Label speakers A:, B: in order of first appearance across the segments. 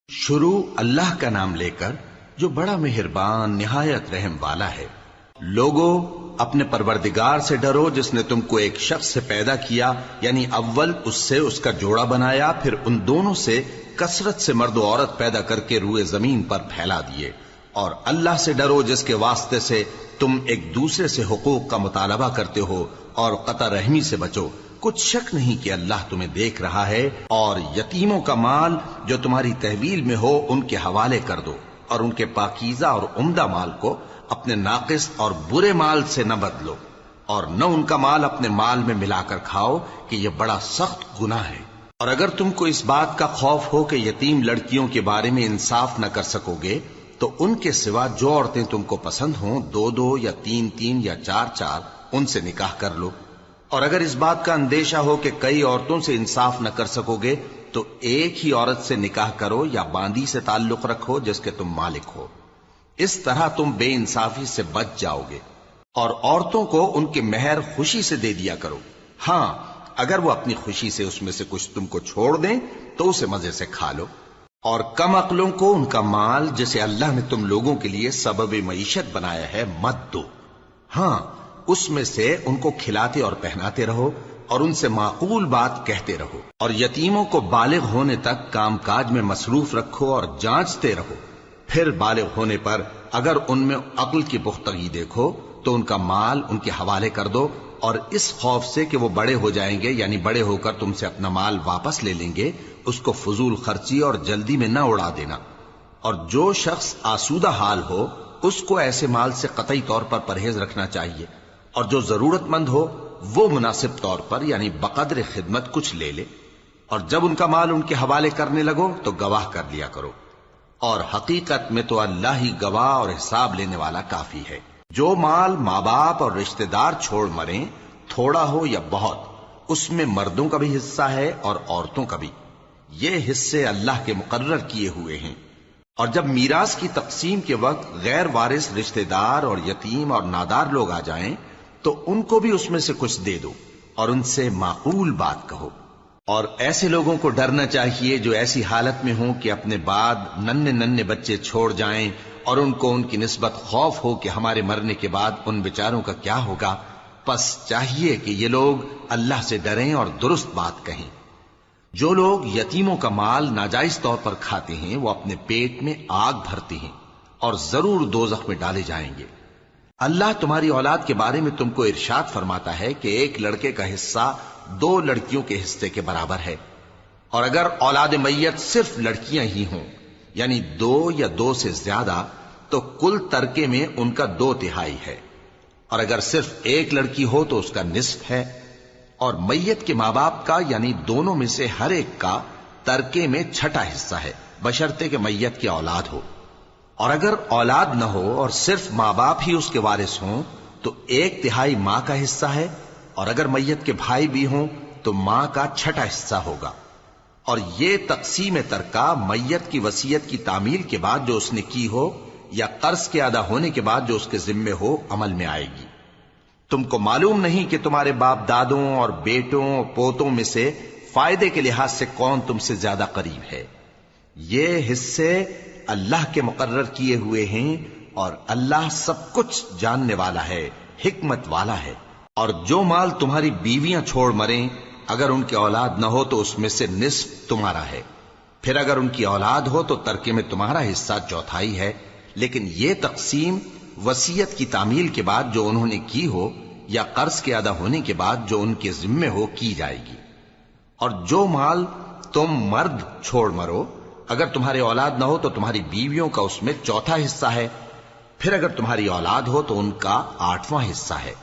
A: شروع اللہ کا نام لے کر جو بڑا مہربان نہایت رحم والا ہے۔ لوگو اپنے پروردگار سے ڈرو جس نے تم کو ایک شخص سے پیدا کیا، یعنی اول اس سے اس کا جوڑا بنایا، پھر ان دونوں سے کثرت سے مرد و عورت پیدا کر کے روئے زمین پر پھیلا دیے۔ اور اللہ سے ڈرو جس کے واسطے سے تم ایک دوسرے سے حقوق کا مطالبہ کرتے ہو، اور قطع رحمی سے بچو۔ کچھ شک نہیں کہ اللہ تمہیں دیکھ رہا ہے۔ اور یتیموں کا مال جو تمہاری تحویل میں ہو ان کے حوالے کر دو، اور ان کے پاکیزہ اور عمدہ مال کو اپنے ناقص اور برے مال سے نہ بدلو، اور نہ ان کا مال اپنے مال میں ملا کر کھاؤ کہ یہ بڑا سخت گناہ ہے۔ اور اگر تم کو اس بات کا خوف ہو کہ یتیم لڑکیوں کے بارے میں انصاف نہ کر سکو گے تو ان کے سوا جو عورتیں تم کو پسند ہوں، دو دو یا تین تین یا چار چار ان سے نکاح کر لو۔ اور اگر اس بات کا اندیشہ ہو کہ کئی عورتوں سے انصاف نہ کر سکو گے تو ایک ہی عورت سے نکاح کرو یا باندی سے تعلق رکھو جس کے تم مالک ہو۔ اس طرح تم بے انصافی سے بچ جاؤ گے۔ اور عورتوں کو ان کے مہر خوشی سے دے دیا کرو۔ ہاں، اگر وہ اپنی خوشی سے اس میں سے کچھ تم کو چھوڑ دیں تو اسے مزے سے کھا لو۔ اور کم عقلوں کو ان کا مال جسے اللہ نے تم لوگوں کے لیے سبب معیشت بنایا ہے مت دو۔ ہاں، اس میں سے ان کو کھلاتے اور پہناتے رہو اور ان سے معقول بات کہتے رہو۔ اور یتیموں کو بالغ ہونے تک کام کاج میں مصروف رکھو اور جانچتے رہو۔ پھر بالغ ہونے پر اگر ان میں عقل کی پختگی دیکھو تو ان کا مال ان کے حوالے کر دو، اور اس خوف سے کہ وہ بڑے ہو جائیں گے، یعنی بڑے ہو کر تم سے اپنا مال واپس لے لیں گے، اس کو فضول خرچی اور جلدی میں نہ اڑا دینا۔ اور جو شخص آسودہ حال ہو اس کو ایسے مال سے قطعی طور پر پرہیز رکھنا چاہیے، اور جو ضرورت مند ہو وہ مناسب طور پر یعنی بقدر خدمت کچھ لے لے۔ اور جب ان کا مال ان کے حوالے کرنے لگو تو گواہ کر لیا کرو، اور حقیقت میں تو اللہ ہی گواہ اور حساب لینے والا کافی ہے۔ جو مال ماں باپ اور رشتہ دار چھوڑ مریں، تھوڑا ہو یا بہت، اس میں مردوں کا بھی حصہ ہے اور عورتوں کا بھی۔ یہ حصے اللہ کے مقرر کیے ہوئے ہیں۔ اور جب میراث کی تقسیم کے وقت غیر وارث رشتہ دار اور یتیم اور نادار لوگ آ جائیں تو ان کو بھی اس میں سے کچھ دے دو، اور ان سے معقول بات کہو۔ اور ایسے لوگوں کو ڈرنا چاہیے جو ایسی حالت میں ہوں کہ اپنے بعد ننھے ننھے بچے چھوڑ جائیں، اور ان کو ان کی نسبت خوف ہو کہ ہمارے مرنے کے بعد ان بیچاروں کا کیا ہوگا۔ پس چاہیے کہ یہ لوگ اللہ سے ڈریں اور درست بات کہیں۔ جو لوگ یتیموں کا مال ناجائز طور پر کھاتے ہیں وہ اپنے پیٹ میں آگ بھرتے ہیں اور ضرور دوزخ میں ڈالے جائیں گے۔ اللہ تمہاری اولاد کے بارے میں تم کو ارشاد فرماتا ہے کہ ایک لڑکے کا حصہ دو لڑکیوں کے حصے کے برابر ہے، اور اگر اولاد میت صرف لڑکیاں ہی ہوں یعنی دو یا دو سے زیادہ تو کل ترکے میں ان کا 2/3 ہے، اور اگر صرف ایک لڑکی ہو تو اس کا نصف ہے۔ اور میت کے ماں باپ کا یعنی دونوں میں سے ہر ایک کا ترکے میں 6واں حصہ ہے، بشرطے کہ میت کی اولاد ہو۔ اور اگر اولاد نہ ہو اور صرف ماں باپ ہی اس کے وارث ہوں تو 1/3 ماں کا حصہ ہے، اور اگر میت کے بھائی بھی ہوں تو ماں کا 6واں حصہ ہوگا۔ اور یہ تقسیم ترکہ میت کی وصیت کی تعمیل کے بعد جو اس نے کی ہو یا قرض کے ادا ہونے کے بعد جو اس کے ذمے ہو عمل میں آئے گی۔ تم کو معلوم نہیں کہ تمہارے باپ دادوں اور بیٹوں اور پوتوں میں سے فائدے کے لحاظ سے کون تم سے زیادہ قریب ہے۔ یہ حصے اللہ کے مقرر کیے ہوئے ہیں، اور اللہ سب کچھ جاننے والا ہے، حکمت والا ہے۔ اور جو مال تمہاری بیویاں چھوڑ مریں اگر ان کی اولاد نہ ہو تو اس میں سے نصف تمہارا ہے، پھر اگر ان کی اولاد ہو تو ترکے میں تمہارا حصہ 1/4 ہے۔ لیکن یہ تقسیم وصیت کی تعمیل کے بعد جو انہوں نے کی ہو یا قرض کے ادا ہونے کے بعد جو ان کے ذمے ہو کی جائے گی۔ اور جو مال تم مرد چھوڑ مرو اگر تمہاری اولاد نہ ہو تو تمہاری بیویوں کا اس میں 1/4 حصہ ہے، پھر اگر تمہاری اولاد ہو تو ان کا 8واں حصہ ہے۔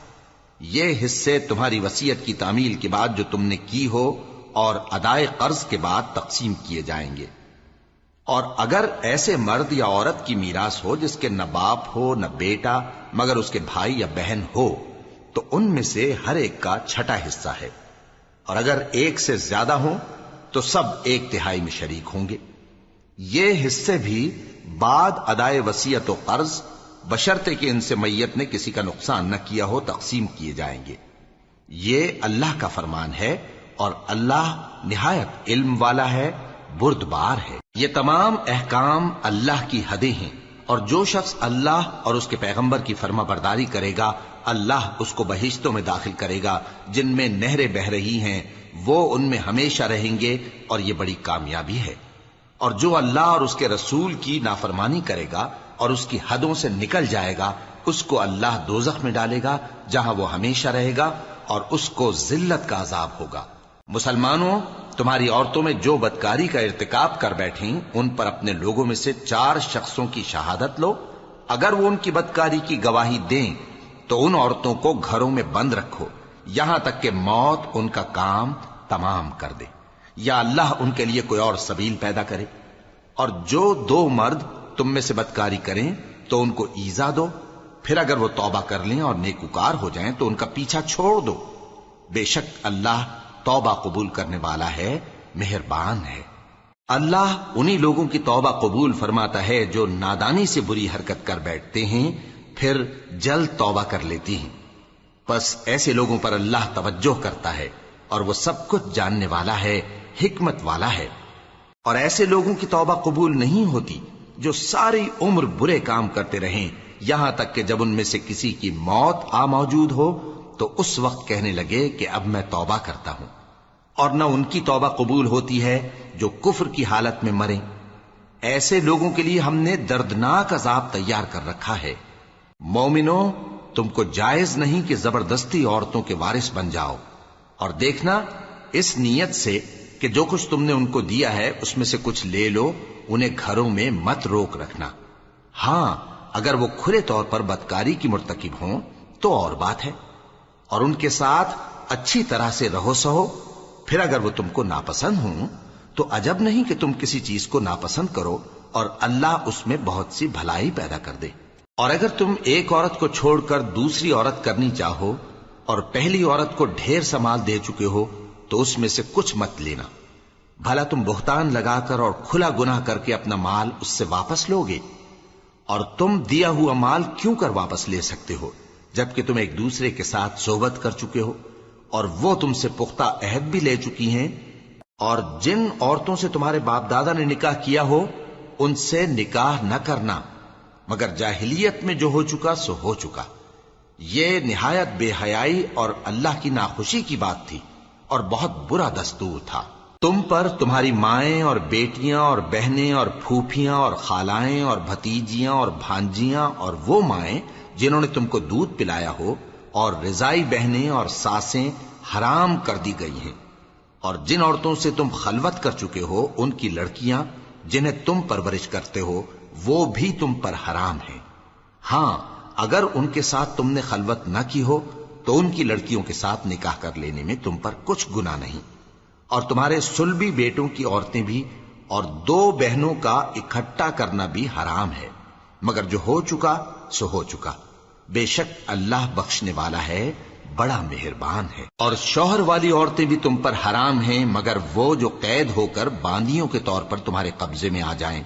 A: یہ حصے تمہاری وصیت کی تعمیل کے بعد جو تم نے کی ہو اور ادائے قرض کے بعد تقسیم کیے جائیں گے۔ اور اگر ایسے مرد یا عورت کی میراث ہو جس کے نہ باپ ہو نہ بیٹا مگر اس کے بھائی یا بہن ہو تو ان میں سے ہر ایک کا 6واں حصہ ہے، اور اگر ایک سے زیادہ ہوں تو سب 1/3 میں شریک ہوں گے۔ یہ حصے بھی بعد ادائے وصیت و قرض بشرطے کہ ان سے میت نے کسی کا نقصان نہ کیا ہو تقسیم کیے جائیں گے۔ یہ اللہ کا فرمان ہے، اور اللہ نہایت علم والا ہے، بردبار ہے۔ یہ تمام احکام اللہ کی حدیں ہیں، اور جو شخص اللہ اور اس کے پیغمبر کی فرما برداری کرے گا اللہ اس کو بہشتوں میں داخل کرے گا جن میں نہریں بہہ رہی ہیں، وہ ان میں ہمیشہ رہیں گے، اور یہ بڑی کامیابی ہے۔ اور جو اللہ اور اس کے رسول کی نافرمانی کرے گا اور اس کی حدوں سے نکل جائے گا اس کو اللہ دوزخ میں ڈالے گا جہاں وہ ہمیشہ رہے گا، اور اس کو ذلت کا عذاب ہوگا۔ مسلمانوں، تمہاری عورتوں میں جو بدکاری کا ارتکاب کر بیٹھیں ان پر اپنے لوگوں میں سے 4 شخصوں کی شہادت لو۔ اگر وہ ان کی بدکاری کی گواہی دیں تو ان عورتوں کو گھروں میں بند رکھو یہاں تک کہ موت ان کا کام تمام کر دے، یا اللہ ان کے لیے کوئی اور سبیل پیدا کرے۔ اور جو 2 مرد تم میں سے بدکاری کریں تو ان کو ایذا دو، پھر اگر وہ توبہ کر لیں اور نیکوکار ہو جائیں تو ان کا پیچھا چھوڑ دو۔ بے شک اللہ توبہ قبول کرنے والا ہے، مہربان ہے۔ اللہ انہی لوگوں کی توبہ قبول فرماتا ہے جو نادانی سے بری حرکت کر بیٹھتے ہیں پھر جلد توبہ کر لیتی ہیں، بس ایسے لوگوں پر اللہ توجہ کرتا ہے اور وہ سب کچھ جاننے والا ہے، حکمت والا ہے۔ اور ایسے لوگوں کی توبہ قبول نہیں ہوتی جو ساری عمر برے کام کرتے رہیں یہاں تک کہ جب ان میں سے کسی کی موت آ موجود ہو تو اس وقت کہنے لگے کہ اب میں توبہ کرتا ہوں۔ اور نہ ان کی توبہ قبول ہوتی ہے جو کفر کی حالت میں مریں۔ ایسے لوگوں کے لیے ہم نے دردناک عذاب تیار کر رکھا ہے۔ مومنوں، تم کو جائز نہیں کہ زبردستی عورتوں کے وارث بن جاؤ، اور دیکھنا اس نیت سے کہ جو کچھ تم نے ان کو دیا ہے اس میں سے کچھ لے لو، انہیں گھروں میں مت روک رکھنا۔ ہاں، اگر وہ کھلے طور پر بدکاری کی مرتکب ہوں تو اور بات ہے، اور ان کے ساتھ اچھی طرح سے رہو سہو۔ پھر اگر وہ تم کو ناپسند ہوں تو عجب نہیں کہ تم کسی چیز کو ناپسند کرو اور اللہ اس میں بہت سی بھلائی پیدا کر دے۔ اور اگر تم ایک عورت کو چھوڑ کر دوسری عورت کرنی چاہو اور پہلی عورت کو ڈھیر سا مال دے چکے ہو تو اس میں سے کچھ مت لینا، بھلا تم بہتان لگا کر اور کھلا گناہ کر کے اپنا مال اس سے واپس لوگے؟ اور تم دیا ہوا مال کیوں کر واپس لے سکتے ہو جبکہ تم ایک دوسرے کے ساتھ صحبت کر چکے ہو اور وہ تم سے پختہ عہد بھی لے چکی ہیں؟ اور جن عورتوں سے تمہارے باپ دادا نے نکاح کیا ہو ان سے نکاح نہ کرنا مگر جاہلیت میں جو ہو چکا سو ہو چکا۔ یہ نہایت بے حیائی اور اللہ کی ناخوشی کی بات تھی اور بہت برا دستور تھا۔ تم پر تمہاری مائیں اور بیٹیاں اور بہنیں اور پھوپھیاں اور خالائیں اور بھتیجیاں اور بھانجیاں اور وہ مائیں جنہوں نے تم کو دودھ پلایا ہو اور رضائی بہنیں اور ساسیں حرام کر دی گئی ہیں، اور جن عورتوں سے تم خلوت کر چکے ہو ان کی لڑکیاں جنہیں تم پرورش کرتے ہو وہ بھی تم پر حرام ہیں۔ ہاں، اگر ان کے ساتھ تم نے خلوت نہ کی ہو تو ان کی لڑکیوں کے ساتھ نکاح کر لینے میں تم پر کچھ گناہ نہیں۔ اور تمہارے صلبی بیٹوں کی عورتیں بھی اور 2 بہنوں کا اکٹھا کرنا بھی حرام ہے، مگر جو ہو چکا سو ہو چکا۔ بے شک اللہ بخشنے والا ہے، بڑا مہربان ہے۔ اور شوہر والی عورتیں بھی تم پر حرام ہیں مگر وہ جو قید ہو کر باندیوں کے طور پر تمہارے قبضے میں آ جائیں۔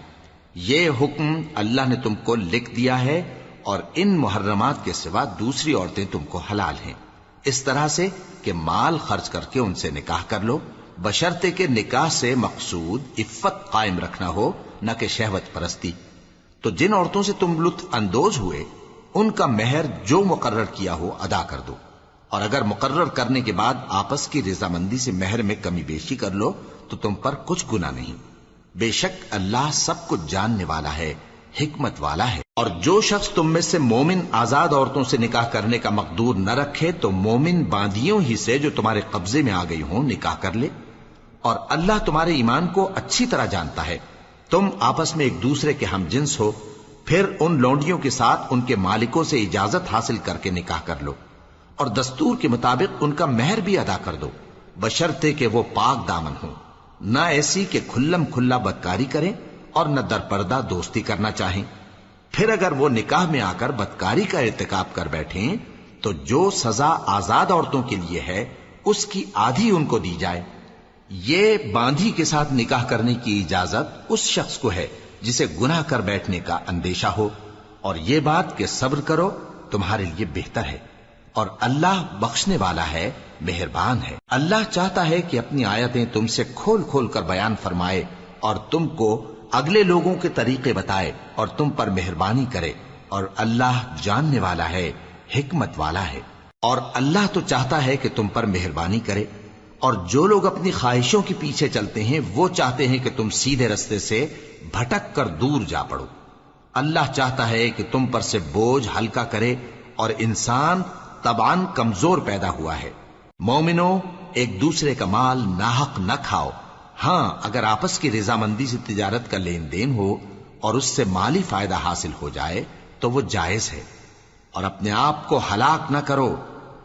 A: یہ حکم اللہ نے تم کو لکھ دیا ہے، اور ان محرمات کے سوا دوسری عورتیں تم کو حلال ہیں، اس طرح سے کہ مال خرچ کر کے ان سے نکاح کر لو، بشرطے کہ نکاح سے مقصود عفت قائم رکھنا ہو نہ کہ شہوت پرستی۔ تو جن عورتوں سے تم لطف اندوز ہوئے ان کا مہر جو مقرر کیا ہو ادا کر دو، اور اگر مقرر کرنے کے بعد آپس کی رضامندی سے مہر میں کمی بیشی کر لو تو تم پر کچھ گناہ نہیں۔ بے شک اللہ سب کچھ جاننے والا ہے، حکمت والا ہے۔ اور جو شخص تم میں سے مومن آزاد عورتوں سے نکاح کرنے کا مقدور نہ رکھے تو مومن باندیوں ہی سے جو تمہارے قبضے میں آ گئی ہوں نکاح کر لے، اور اللہ تمہارے ایمان کو اچھی طرح جانتا ہے۔ تم آپس میں ایک دوسرے کے ہم جنس ہو، پھر ان لونڈیوں کے ساتھ ان کے مالکوں سے اجازت حاصل کر کے نکاح کر لو، اور دستور کے مطابق ان کا مہر بھی ادا کر دو، بشرطے کہ وہ پاک دامن ہوں، نہ ایسی کہ کھلم کھلا بدکاری کریں اور نہ درپردہ دوستی کرنا چاہیں۔ پھر اگر وہ نکاح میں آ کر بدکاری کا ارتکاب کر بیٹھیں تو جو سزا آزاد عورتوں کے لیے ہے اس کی آدھی ان کو دی جائے۔ یہ باندھی کے ساتھ نکاح کرنے کی اجازت اس شخص کو ہے جسے گناہ کر بیٹھنے کا اندیشہ ہو، اور یہ بات کہ صبر کرو تمہارے لیے بہتر ہے، اور اللہ بخشنے والا ہے، مہربان ہے۔ اللہ چاہتا ہے کہ اپنی آیتیں تم سے کھول کھول کر بیان فرمائے اور تم کو اگلے لوگوں کے طریقے بتائے اور تم پر مہربانی کرے، اور اللہ جاننے والا ہے، حکمت والا ہے۔ اور اللہ تو چاہتا ہے کہ تم پر مہربانی کرے، اور جو لوگ اپنی خواہشوں کے پیچھے چلتے ہیں وہ چاہتے ہیں کہ تم سیدھے رستے سے بھٹک کر دور جا پڑو۔ اللہ چاہتا ہے کہ تم پر سے بوجھ ہلکا کرے، اور انسان طبعاً کمزور پیدا ہوا ہے۔ مومنو، ایک دوسرے کا مال ناحق نہ کھاؤ۔ ہاں، اگر آپس کی رضامندی سے تجارت کا لین دین ہو اور اس سے مالی فائدہ حاصل ہو جائے تو وہ جائز ہے، اور اپنے آپ کو ہلاک نہ کرو،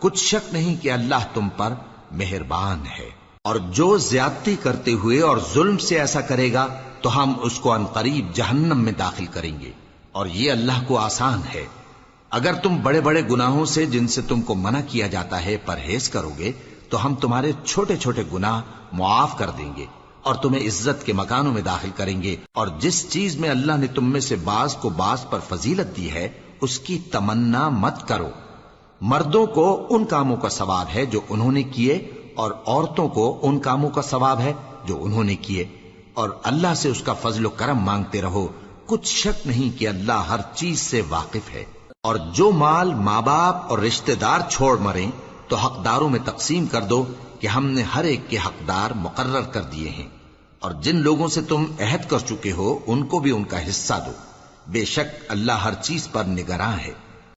A: کچھ شک نہیں کہ اللہ تم پر مہربان ہے۔ اور جو زیادتی کرتے ہوئے اور ظلم سے ایسا کرے گا تو ہم اس کو عنقریب جہنم میں داخل کریں گے، اور یہ اللہ کو آسان ہے۔ اگر تم بڑے بڑے گناہوں سے جن سے تم کو منع کیا جاتا ہے پرہیز کرو گے تو ہم تمہارے چھوٹے چھوٹے گناہ معاف کر دیں گے اور تمہیں عزت کے مکانوں میں داخل کریں گے۔ اور جس چیز میں اللہ نے تم میں سے بعض کو بعض پر فضیلت دی ہے اس کی تمنا مت کرو۔ مردوں کو ان کاموں کا ثواب ہے جو انہوں نے کیے، اور عورتوں کو ان کاموں کا ثواب ہے جو انہوں نے کیے، اور اللہ سے اس کا فضل و کرم مانگتے رہو، کچھ شک نہیں کہ اللہ ہر چیز سے واقف ہے۔ اور جو مال ماں باپ اور رشتہ دار چھوڑ مریں تو حقداروں میں تقسیم کر دو کہ ہم نے ہر ایک کے حقدار مقرر کر دیے ہیں، اور جن لوگوں سے تم عہد کر چکے ہو ان کو بھی ان کا حصہ دو، بے شک اللہ ہر چیز پر نگراں ہے۔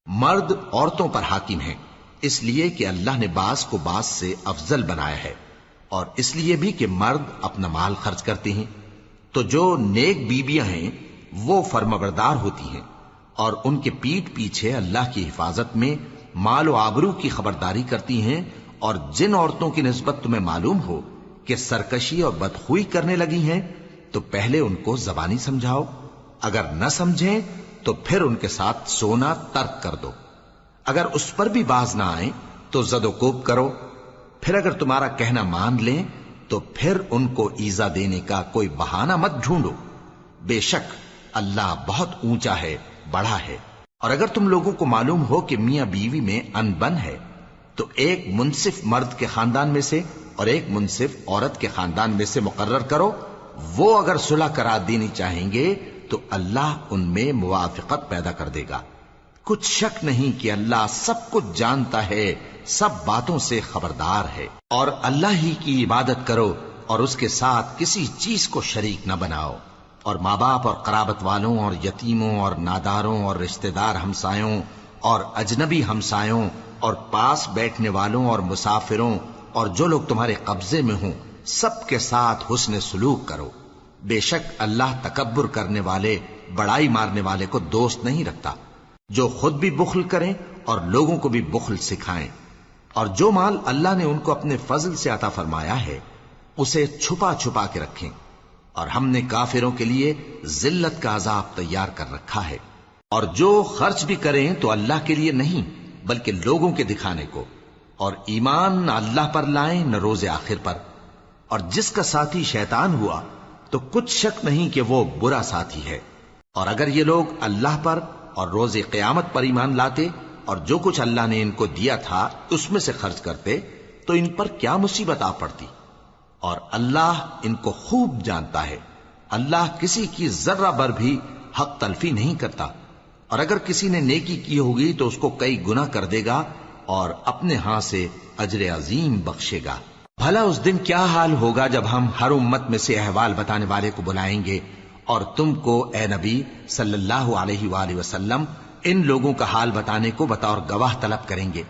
A: مرد عورتوں پر حاکم ہیں، اس لیے کہ اللہ نے بعض کو بعض سے افضل بنایا ہے، اور اس لیے بھی کہ مرد اپنا مال خرچ کرتے ہیں، تو جو نیک بیویاں ہیں وہ فرمانبردار ہوتی ہیں، اور ان کے پیٹھ پیچھے اللہ کی حفاظت میں مال و آبرو کی خبرداری کرتی ہیں۔ اور جن عورتوں کی نسبت تمہیں معلوم ہو کہ سرکشی اور بدخوئی کرنے لگی ہیں تو پہلے ان کو زبانی سمجھاؤ، اگر نہ سمجھیں تو پھر ان کے ساتھ سونا ترک کر دو۔ اگر اس پر بھی باز نہ آئیں تو زد و کوب کرو، پھر اگر تمہارا کہنا مان لیں تو پھر ان کو ایذا دینے کا کوئی بہانہ مت ڈھونڈو، بے شک اللہ بہت اونچا ہے، بڑا ہے۔ اور اگر تم لوگوں کو معلوم ہو کہ میاں بیوی میں ان بن ہے تو ایک منصف مرد کے خاندان میں سے اور ایک منصف عورت کے خاندان میں سے مقرر کرو، وہ اگر صلح کرا دینی چاہیں گے تو اللہ ان میں موافقت پیدا کر دے گا۔ کچھ شک نہیں کہ اللہ سب کچھ جانتا ہے، سب باتوں سے خبردار ہے۔ اور اللہ ہی کی عبادت کرو اور اس کے ساتھ کسی چیز کو شریک نہ بناؤ، اور ماں باپ اور قرابت والوں اور یتیموں اور ناداروں اور رشتہ دار ہمسایوں اور اجنبی ہمسایوں اور پاس بیٹھنے والوں اور مسافروں اور جو لوگ تمہارے قبضے میں ہوں سب کے ساتھ حسن سلوک کرو، بے شک اللہ تکبر کرنے والے، بڑائی مارنے والے کو دوست نہیں رکھتا۔ جو خود بھی بخل کریں اور لوگوں کو بھی بخل سکھائیں، اور جو مال اللہ نے ان کو اپنے فضل سے عطا فرمایا ہے اسے چھپا چھپا کے رکھیں، اور ہم نے کافروں کے لیے ذلت کا عذاب تیار کر رکھا ہے۔ اور جو خرچ بھی کریں تو اللہ کے لیے نہیں بلکہ لوگوں کے دکھانے کو، اور ایمان نہ اللہ پر لائیں نہ روز آخر پر۔ اور جس کا ساتھی شیطان ہوا تو کچھ شک نہیں کہ وہ برا ساتھی ہے۔ اور اگر یہ لوگ اللہ پر اور روز قیامت پر ایمان لاتے اور جو کچھ اللہ نے ان کو دیا تھا اس میں سے خرچ کرتے تو ان پر کیا مصیبت آ پڑتی، اور اللہ ان کو خوب جانتا ہے۔ اللہ کسی کی ذرہ بر بھی حق تلفی نہیں کرتا، اور اگر کسی نے نیکی کی ہوگی تو اس کو کئی گنا کر دے گا اور اپنے ہاں سے اجر عظیم بخشے گا۔ بھلا اس دن کیا حال ہوگا جب ہم ہر امت میں سے احوال بتانے والے کو بلائیں گے اور تم کو اے نبی صلی اللہ علیہ وآلہ وسلم ان لوگوں کا حال بتانے کو بطور گواہ طلب کریں گے۔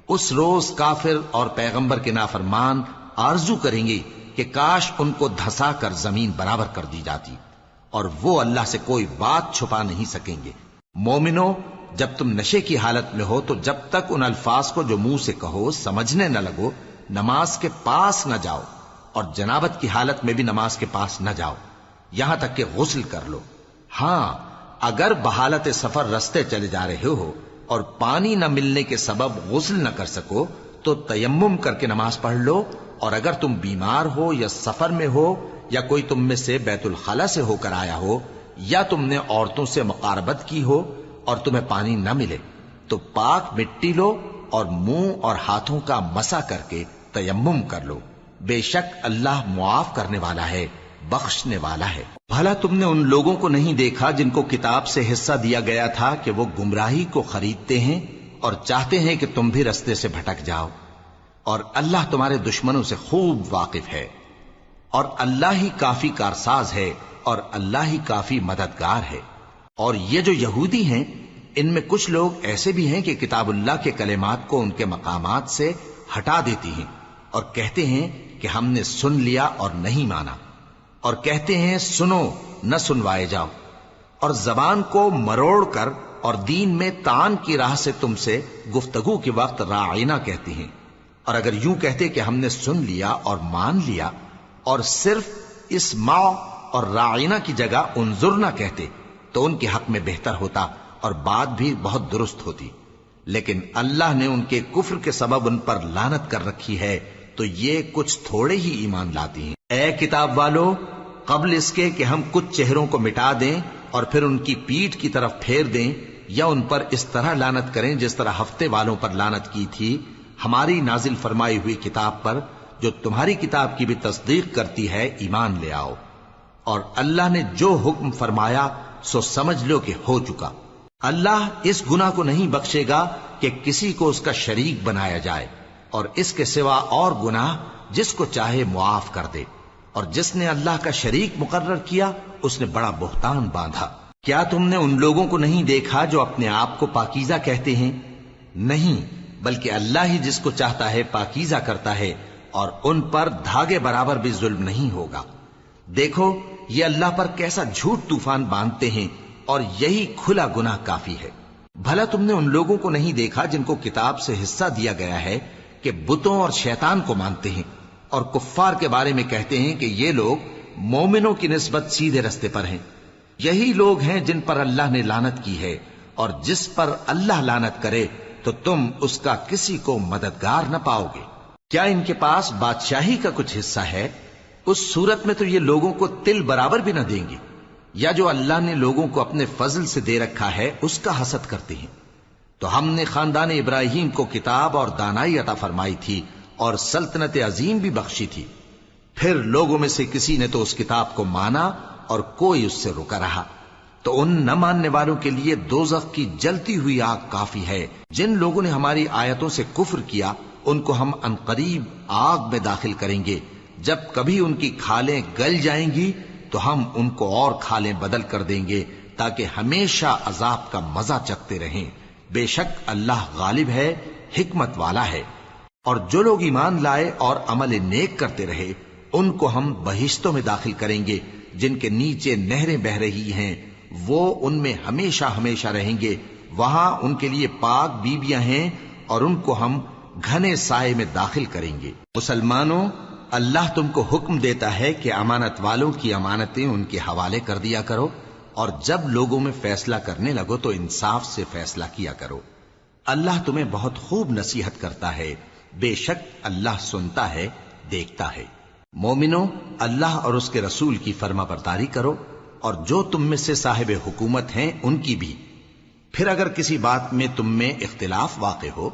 A: اس روز کافر اور پیغمبر کے نافرمان آرزو کریں گے کہ کاش ان کو دھسا کر زمین برابر کر دی جاتی، اور وہ اللہ سے کوئی بات چھپا نہیں سکیں گے۔ مومنو، جب تم نشے کی حالت میں ہو تو جب تک ان الفاظ کو جو منہ سے کہو سمجھنے نہ لگو نماز کے پاس نہ جاؤ، اور جنابت کی حالت میں بھی نماز کے پاس نہ جاؤ یہاں تک کہ غسل کر لو۔ ہاں، اگر بحالت سفر رستے چلے جا رہے ہو اور پانی نہ ملنے کے سبب غسل نہ کر سکو تو تیمم کر کے نماز پڑھ لو، اور اگر تم بیمار ہو یا سفر میں ہو یا کوئی تم میں سے بیت الخلا سے ہو کر آیا ہو یا تم نے عورتوں سے مقاربت کی ہو اور تمہیں پانی نہ ملے تو پاک مٹی لو اور منہ اور ہاتھوں کا مسح کر کے تیمم کر لو، بے شک اللہ معاف کرنے والا ہے، بخشنے والا ہے۔ بھلا تم نے ان لوگوں کو نہیں دیکھا جن کو کتاب سے حصہ دیا گیا تھا کہ وہ گمراہی کو خریدتے ہیں اور چاہتے ہیں کہ تم بھی رستے سے بھٹک جاؤ، اور اللہ تمہارے دشمنوں سے خوب واقف ہے، اور اللہ ہی کافی کارساز ہے، اور اللہ ہی کافی مددگار ہے۔ اور یہ جو یہودی ہیں، ان میں کچھ لوگ ایسے بھی ہیں کہ کتاب اللہ کے کلمات کو ان کے مقامات سے ہٹا دیتی ہیں اور کہتے ہیں کہ ہم نے سن لیا اور نہیں مانا، اور کہتے ہیں سنو نہ سنوائے جاؤ، اور زبان کو مروڑ کر اور دین میں طعن کی راہ سے تم سے گفتگو کے وقت راعینا کہتی ہیں۔ اور اگر یوں کہتے کہ ہم نے سن لیا اور مان لیا، اور صرف اسمع اور راعینا کی جگہ انظرنا کہتے، تو ان کے حق میں بہتر ہوتا اور بات بھی بہت درست ہوتی۔ لیکن اللہ نے ان کے کفر کے سبب ان پر لعنت کر رکھی ہے، تو یہ کچھ تھوڑے ہی ایمان لاتی ہیں۔ اے کتاب والو، قبل اس کے کہ ہم کچھ چہروں کو مٹا دیں اور پھر ان کی پیٹھ کی طرف پھیر دیں یا ان پر اس طرح لعنت کریں جس طرح ہفتے والوں پر لعنت کی تھی، ہماری نازل فرمائی ہوئی کتاب پر جو تمہاری کتاب کی بھی تصدیق کرتی ہے ایمان لے آؤ۔ اور اللہ نے جو حکم فرمایا سو سمجھ لو کہ ہو چکا۔ اللہ اس گناہ کو نہیں بخشے گا کہ کسی کو اس کا شریک بنایا جائے، اور اس کے سوا اور گناہ جس کو چاہے معاف کر دے، اور جس نے اللہ کا شریک مقرر کیا اس نے بڑا بہتان باندھا۔ کیا تم نے ان لوگوں کو نہیں دیکھا جو اپنے آپ کو پاکیزہ کہتے ہیں؟ نہیں، بلکہ اللہ ہی جس کو چاہتا ہے پاکیزہ کرتا ہے، اور ان پر دھاگے برابر بھی ظلم نہیں ہوگا۔ دیکھو یہ اللہ پر کیسا جھوٹ طوفان باندھتے ہیں، اور یہی کھلا گناہ کافی ہے۔ بھلا تم نے ان لوگوں کو نہیں دیکھا جن کو کتاب سے حصہ دیا گیا ہے کہ بتوں اور شیطان کو مانتے ہیں، اور کفار کے بارے میں کہتے ہیں کہ یہ لوگ مومنوں کی نسبت سیدھے رستے پر ہیں۔ یہی لوگ ہیں جن پر اللہ نے لعنت کی ہے، اور جس پر اللہ لعنت کرے تو تم اس کا کسی کو مددگار نہ پاؤ گے۔ کیا ان کے پاس بادشاہی کا کچھ حصہ ہے؟ اس صورت میں تو یہ لوگوں کو تل برابر بھی نہ دیں گے۔ یا جو اللہ نے لوگوں کو اپنے فضل سے دے رکھا ہے اس کا حسد کرتے ہیں۔ تو ہم نے خاندان ابراہیم کو کتاب اور دانائی عطا فرمائی تھی اور سلطنت عظیم بھی بخشی تھی۔ پھر لوگوں میں سے کسی نے تو اس کتاب کو مانا اور کوئی اس سے رکا رہا، تو ان نہ ماننے والوں کے لیے دوزخ کی جلتی ہوئی آگ کافی ہے۔ جن لوگوں نے ہماری آیتوں سے کفر کیا ان کو ہم عنقریب آگ میں داخل کریں گے۔ جب کبھی ان کی کھالیں گل جائیں گی تو ہم ان کو اور کھالیں بدل کر دیں گے تاکہ ہمیشہ عذاب کا مزہ چکھتے رہیں۔ بے شک اللہ غالب ہے، حکمت والا ہے۔ اور جو لوگ ایمان لائے اور عمل نیک کرتے رہے ان کو ہم بہشتوں میں داخل کریں گے جن کے نیچے نہریں بہ رہی ہیں، وہ ان میں ہمیشہ ہمیشہ رہیں گے۔ وہاں ان کے لیے پاک بیویاں ہیں اور ان کو ہم گھنے سائے میں داخل کریں گے۔ مسلمانوں، اللہ تم کو حکم دیتا ہے کہ امانت والوں کی امانتیں ان کے حوالے کر دیا کرو، اور جب لوگوں میں فیصلہ کرنے لگو تو انصاف سے فیصلہ کیا کرو۔ اللہ تمہیں بہت خوب نصیحت کرتا ہے، بے شک اللہ سنتا ہے، دیکھتا ہے۔ مومنوں، اللہ اور اس کے رسول کی فرما برداری کرو، اور جو تم میں سے صاحب حکومت ہیں ان کی بھی۔ پھر اگر کسی بات میں تم میں اختلاف واقع ہو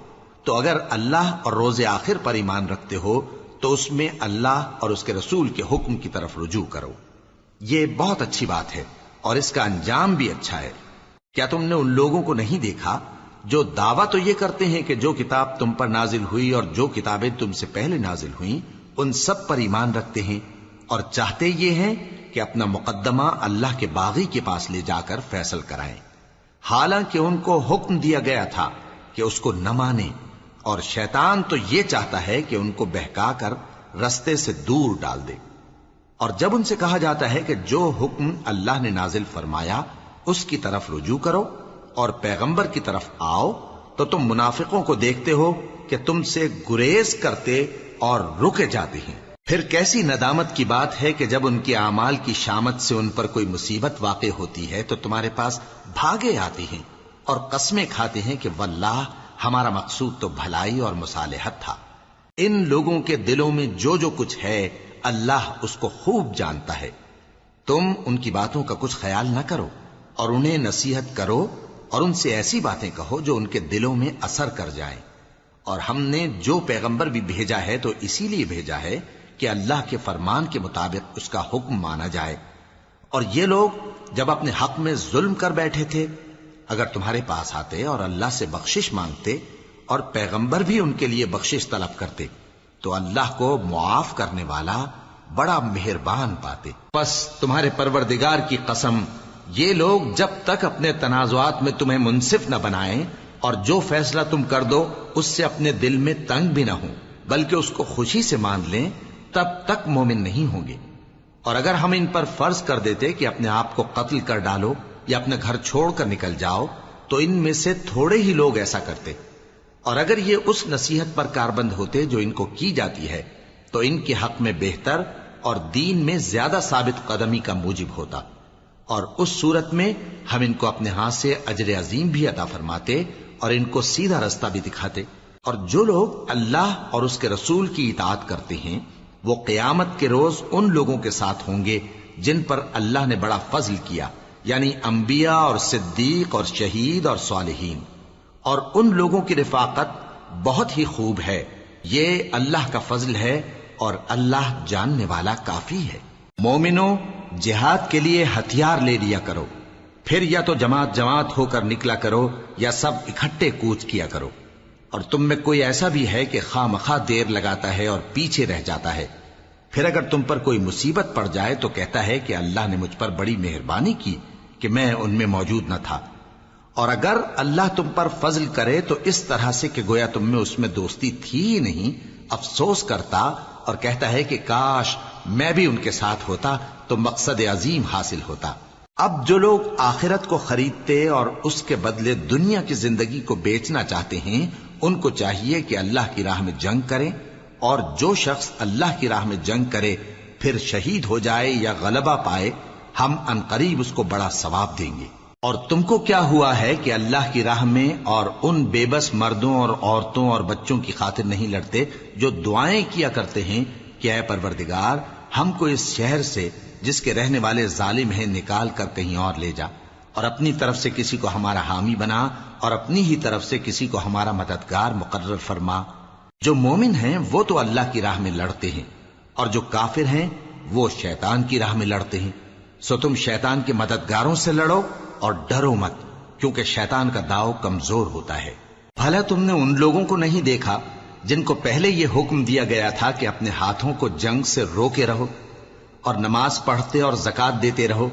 A: تو اگر اللہ اور روز آخر پر ایمان رکھتے ہو تو اس میں اللہ اور اس کے رسول کے حکم کی طرف رجوع کرو۔ یہ بہت اچھی بات ہے اور اس کا انجام بھی اچھا ہے۔ کیا تم نے ان لوگوں کو نہیں دیکھا جو دعویٰ تو یہ کرتے ہیں کہ جو کتاب تم پر نازل ہوئی اور جو کتابیں تم سے پہلے نازل ہوئیں ان سب پر ایمان رکھتے ہیں، اور چاہتے یہ ہیں کہ اپنا مقدمہ اللہ کے باغی کے پاس لے جا کر فیصل کرائیں، حالانکہ ان کو حکم دیا گیا تھا کہ اس کو نہ مانیں، اور شیطان تو یہ چاہتا ہے کہ ان کو بہکا کر رستے سے دور ڈال دے۔ اور جب ان سے کہا جاتا ہے کہ جو حکم اللہ نے نازل فرمایا اس کی طرف رجوع کرو اور پیغمبر کی طرف آؤ، تو تم منافقوں کو دیکھتے ہو کہ تم سے گریز کرتے اور رکے جاتے ہیں۔ پھر کیسی ندامت کی بات ہے کہ جب ان کے اعمال کی شامت سے ان پر کوئی مصیبت واقع ہوتی ہے تو تمہارے پاس بھاگے آتے ہیں اور قسمیں کھاتے ہیں کہ واللہ ہمارا مقصود تو بھلائی اور مصالحت تھا۔ ان لوگوں کے دلوں میں جو جو کچھ ہے اللہ اس کو خوب جانتا ہے۔ تم ان کی باتوں کا کچھ خیال نہ کرو اور انہیں نصیحت کرو اور ان سے ایسی باتیں کہو جو ان کے دلوں میں اثر کر جائیں۔ اور ہم نے جو پیغمبر بھی بھیجا ہے تو اسی لیے بھیجا ہے کہ اللہ کے فرمان کے مطابق اس کا حکم مانا جائے۔ اور یہ لوگ جب اپنے حق میں ظلم کر بیٹھے تھے، اگر تمہارے پاس آتے اور اللہ سے بخشش مانگتے اور پیغمبر بھی ان کے لیے بخشش طلب کرتے تو اللہ کو معاف کرنے والا بڑا مہربان پاتے۔ پس تمہارے پروردگار کی قسم، یہ لوگ جب تک اپنے تنازعات میں تمہیں منصف نہ بنائیں اور جو فیصلہ تم کر دو اس سے اپنے دل میں تنگ بھی نہ ہوں بلکہ اس کو خوشی سے مان لیں، تب تک مومن نہیں ہوں گے۔ اور اگر ہم ان پر فرض کر دیتے کہ اپنے آپ کو قتل کر ڈالو یا اپنا گھر چھوڑ کر نکل جاؤ تو ان میں سے تھوڑے ہی لوگ ایسا کرتے، اور اگر یہ اس نصیحت پر کاربند ہوتے جو ان کو کی جاتی ہے تو ان کے حق میں بہتر اور دین میں زیادہ ثابت قدمی کا موجب ہوتا، اور اس صورت میں ہم ان کو اپنے ہاتھ سے اجر عظیم بھی عطا فرماتے اور ان کو سیدھا رستہ بھی دکھاتے۔ اور جو لوگ اللہ اور اس کے رسول کی اطاعت کرتے ہیں وہ قیامت کے روز ان لوگوں کے ساتھ ہوں گے جن پر اللہ نے بڑا فضل کیا، یعنی انبیاء اور صدیق اور شہید اور صالحین، اور ان لوگوں کی رفاقت بہت ہی خوب ہے۔ یہ اللہ کا فضل ہے اور اللہ جاننے والا کافی ہے۔ مومنو، جہاد کے لیے ہتھیار لے لیا کرو، پھر یا تو جماعت جماعت ہو کر نکلا کرو یا سب اکٹھے کوچ کیا کرو۔ اور تم میں کوئی ایسا بھی ہے کہ خواہ مخواہ دیر لگاتا ہے اور پیچھے رہ جاتا ہے، پھر اگر تم پر کوئی مصیبت پڑ جائے تو کہتا ہے کہ اللہ نے مجھ پر بڑی مہربانی کی کہ میں ان میں موجود نہ تھا۔ اور اگر اللہ تم پر فضل کرے تو اس طرح سے کہ گویا تم میں اس میں دوستی تھی ہی نہیں، افسوس کرتا اور کہتا ہے کہ کاش میں بھی ان کے ساتھ ہوتا تو مقصد عظیم حاصل ہوتا۔ اب جو لوگ آخرت کو خریدتے اور اس کے بدلے دنیا کی زندگی کو بیچنا چاہتے ہیں ان کو چاہیے کہ اللہ کی راہ میں جنگ کریں، اور جو شخص اللہ کی راہ میں جنگ کرے پھر شہید ہو جائے یا غلبہ پائے ہم عنقریب اس کو بڑا ثواب دیں گے۔ اور تم کو کیا ہوا ہے کہ اللہ کی راہ میں اور ان بے بس مردوں اور عورتوں اور بچوں کی خاطر نہیں لڑتے جو دعائیں کیا کرتے ہیں کہ اے پروردگار ہم کو اس شہر سے جس کے رہنے والے ظالم ہیں نکال کر کہیں اور لے جا، اور اپنی طرف سے کسی کو ہمارا حامی بنا اور اپنی ہی طرف سے کسی کو ہمارا مددگار مقرر فرما۔ جو مومن ہیں وہ تو اللہ کی راہ میں لڑتے ہیں، اور جو کافر ہیں وہ شیطان کی راہ میں لڑتے ہیں، سو تم شیطان کے مددگاروں سے لڑو اور ڈرو مت، کیونکہ شیطان کا داؤ کمزور ہوتا ہے۔ بھلا تم نے ان لوگوں کو نہیں دیکھا جن کو پہلے یہ حکم دیا گیا تھا کہ اپنے ہاتھوں کو جنگ سے روکے رہو اور نماز پڑھتے اور زکوٰۃ دیتے رہو،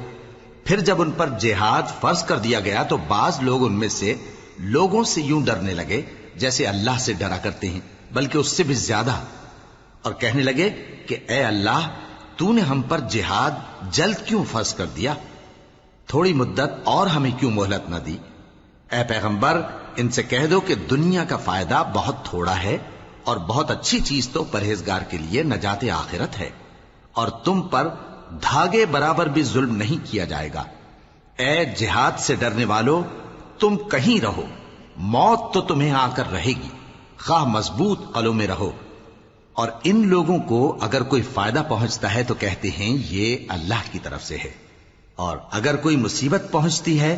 A: پھر جب ان پر جہاد فرض کر دیا گیا تو بعض لوگ ان میں سے لوگوں سے یوں ڈرنے لگے جیسے اللہ سے ڈرا کرتے ہیں، بلکہ اس سے بھی زیادہ، اور کہنے لگے کہ اے اللہ تو نے ہم پر جہاد جلد کیوں فرض کر دیا، تھوڑی مدت اور ہمیں کیوں مہلت نہ دی۔ اے پیغمبر ان سے کہہ دو کہ دنیا کا فائدہ بہت تھوڑا ہے اور بہت اچھی چیز تو پرہیزگار کے لیے نجات آخرت ہے، اور تم پر دھاگے برابر بھی ظلم نہیں کیا جائے گا۔ اے جہاد سے ڈرنے والو، تم کہیں رہو، موت تو تمہیں آ کر رہے گی، خواہ مضبوط قلعوں میں رہو۔ اور ان لوگوں کو اگر کوئی فائدہ پہنچتا ہے تو کہتے ہیں یہ اللہ کی طرف سے ہے، اور اگر کوئی مصیبت پہنچتی ہے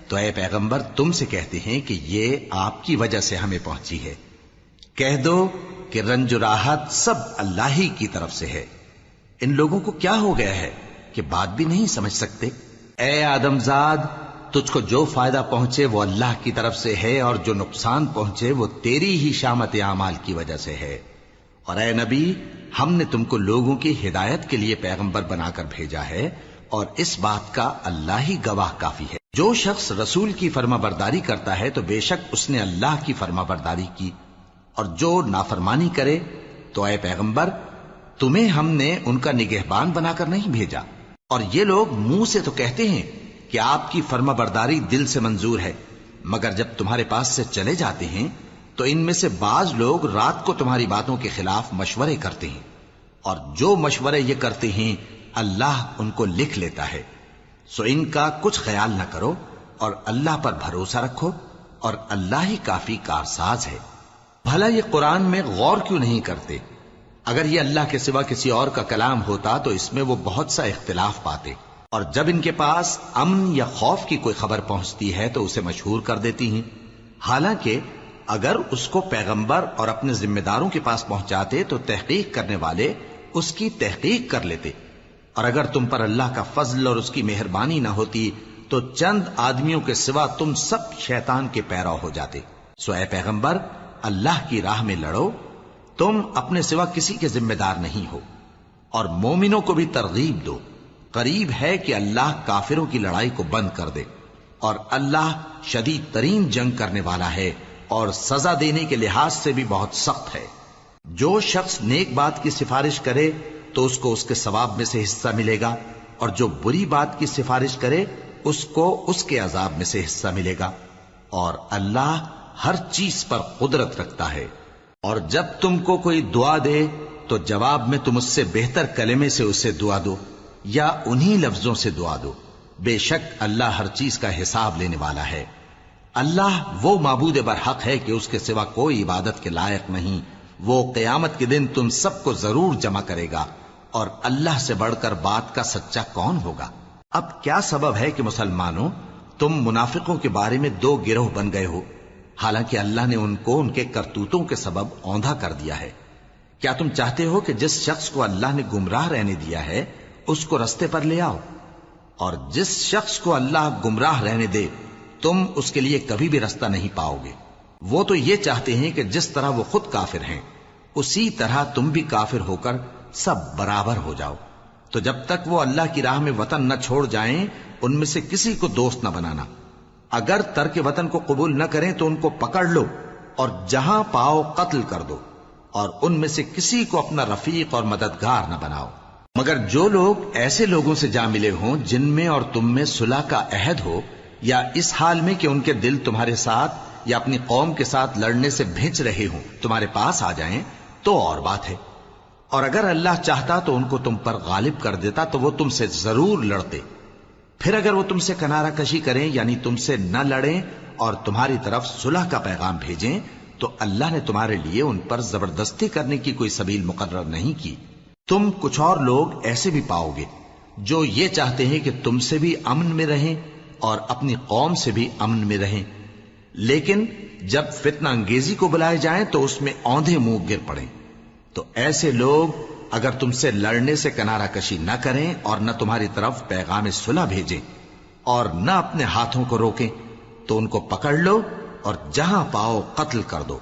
A: تو اے پیغمبر تم سے کہتے ہیں کہ یہ آپ کی وجہ سے ہمیں پہنچی ہے۔ کہہ دو کہ رنج و راحت سب اللہ ہی کی طرف سے ہے۔ ان لوگوں کو کیا ہو گیا ہے کہ بات بھی نہیں سمجھ سکتے؟ اے آدم زاد، تجھ کو جو فائدہ پہنچے وہ اللہ کی طرف سے ہے، اور جو نقصان پہنچے وہ تیری ہی شامت اعمال کی وجہ سے ہے۔ اور اے نبی، ہم نے تم کو لوگوں کی ہدایت کے لیے پیغمبر بنا کر بھیجا ہے، اور اس بات کا اللہ ہی گواہ کافی ہے۔ جو شخص رسول کی فرما برداری کرتا ہے تو بے شک اس نے اللہ کی فرما برداری کی، اور جو نافرمانی کرے تو اے پیغمبر تمہیں ہم نے ان کا نگہبان بنا کر نہیں بھیجا۔ اور یہ لوگ منہ سے تو کہتے ہیں کہ آپ کی فرما برداری دل سے منظور ہے، مگر جب تمہارے پاس سے چلے جاتے ہیں تو ان میں سے بعض لوگ رات کو تمہاری باتوں کے خلاف مشورے کرتے ہیں، اور جو مشورے یہ کرتے ہیں اللہ ان کو لکھ لیتا ہے۔ سو ان کا کچھ خیال نہ کرو اور اللہ پر بھروسہ رکھو، اور اللہ ہی کافی کارساز ہے۔ بھلا یہ قرآن میں غور کیوں نہیں کرتے؟ اگر یہ اللہ کے سوا کسی اور کا کلام ہوتا تو اس میں وہ بہت سا اختلاف پاتے، اور جب ان کے پاس امن یا خوف کی کوئی خبر پہنچتی ہے تو اسے مشہور کر دیتی ہیں، حالانکہ اگر اس کو پیغمبر اور اپنے ذمہ داروں کے پاس پہنچاتے تو تحقیق کرنے والے اس کی تحقیق کر لیتے، اور اگر تم پر اللہ کا فضل اور اس کی مہربانی نہ ہوتی تو چند آدمیوں کے سوا تم سب شیطان کے پیرو ہو جاتے۔ سو اے پیغمبر، اللہ کی راہ میں لڑو، تم اپنے سوا کسی کے ذمہ دار نہیں ہو، اور مومنوں کو بھی ترغیب دو، قریب ہے کہ اللہ کافروں کی لڑائی کو بند کر دے، اور اللہ شدید ترین جنگ کرنے والا ہے اور سزا دینے کے لحاظ سے بھی بہت سخت ہے۔ جو شخص نیک بات کی سفارش کرے تو اس کو اس کے ثواب میں سے حصہ ملے گا، اور جو بری بات کی سفارش کرے اس کو اس کے عذاب میں سے حصہ ملے گا، اور اللہ ہر چیز پر قدرت رکھتا ہے۔ اور جب تم کو کوئی دعا دے تو جواب میں تم اس سے بہتر کلمے سے اسے دعا دو یا انہی لفظوں سے دعا دو، بے شک اللہ ہر چیز کا حساب لینے والا ہے۔ اللہ وہ معبود برحق ہے کہ اس کے سوا کوئی عبادت کے لائق نہیں، وہ قیامت کے دن تم سب کو ضرور جمع کرے گا، اور اللہ سے بڑھ کر بات کا سچا کون ہوگا؟ اب کیا سبب ہے کہ مسلمانوں تم منافقوں کے بارے میں دو گروہ بن گئے ہو، حالانکہ اللہ نے ان کو ان کے کرتوتوں کے سبب اوندھا کر دیا ہے؟ کیا تم چاہتے ہو کہ جس شخص کو اللہ نے گمراہ رہنے دیا ہے اس کو رستے پر لے آؤ، اور جس شخص کو اللہ گمراہ رہنے دے تم اس کے لیے کبھی بھی رستہ نہیں پاؤ گے؟ وہ تو یہ چاہتے ہیں کہ جس طرح وہ خود کافر ہیں اسی طرح تم بھی کافر ہو کر سب برابر ہو جاؤ۔ تو جب تک وہ اللہ کی راہ میں وطن نہ چھوڑ جائیں ان میں سے کسی کو دوست نہ بنانا، اگر ترک وطن کو قبول نہ کریں تو ان کو پکڑ لو اور جہاں پاؤ قتل کر دو، اور ان میں سے کسی کو اپنا رفیق اور مددگار نہ بناؤ، مگر جو لوگ ایسے لوگوں سے جا ملے ہوں جن میں اور تم میں صلح کا عہد ہو، یا اس حال میں کہ ان کے دل تمہارے ساتھ یا اپنی قوم کے ساتھ لڑنے سے بھنچ رہے ہوں تمہارے پاس آ جائیں تو اور بات ہے، اور اگر اللہ چاہتا تو ان کو تم پر غالب کر دیتا تو وہ تم سے ضرور لڑتے۔ پھر اگر وہ تم سے کنارہ کشی کریں یعنی تم سے نہ لڑیں اور تمہاری طرف صلح کا پیغام بھیجیں تو اللہ نے تمہارے لیے ان پر زبردستی کرنے کی کوئی سبیل مقرر نہیں کی۔ تم کچھ اور لوگ ایسے بھی پاؤ گے جو یہ چاہتے ہیں کہ تم سے بھی امن میں رہیں اور اپنی قوم سے بھی امن میں رہیں، لیکن جب فتنہ انگیزی کو بلائے جائیں تو اس میں اوندھے منہ گر پڑیں۔ تو ایسے لوگ اگر تم سے لڑنے سے کنارہ کشی نہ کریں اور نہ تمہاری طرف پیغام صلح بھیجیں اور نہ اپنے ہاتھوں کو روکیں تو ان کو پکڑ لو اور جہاں پاؤ قتل کر دو،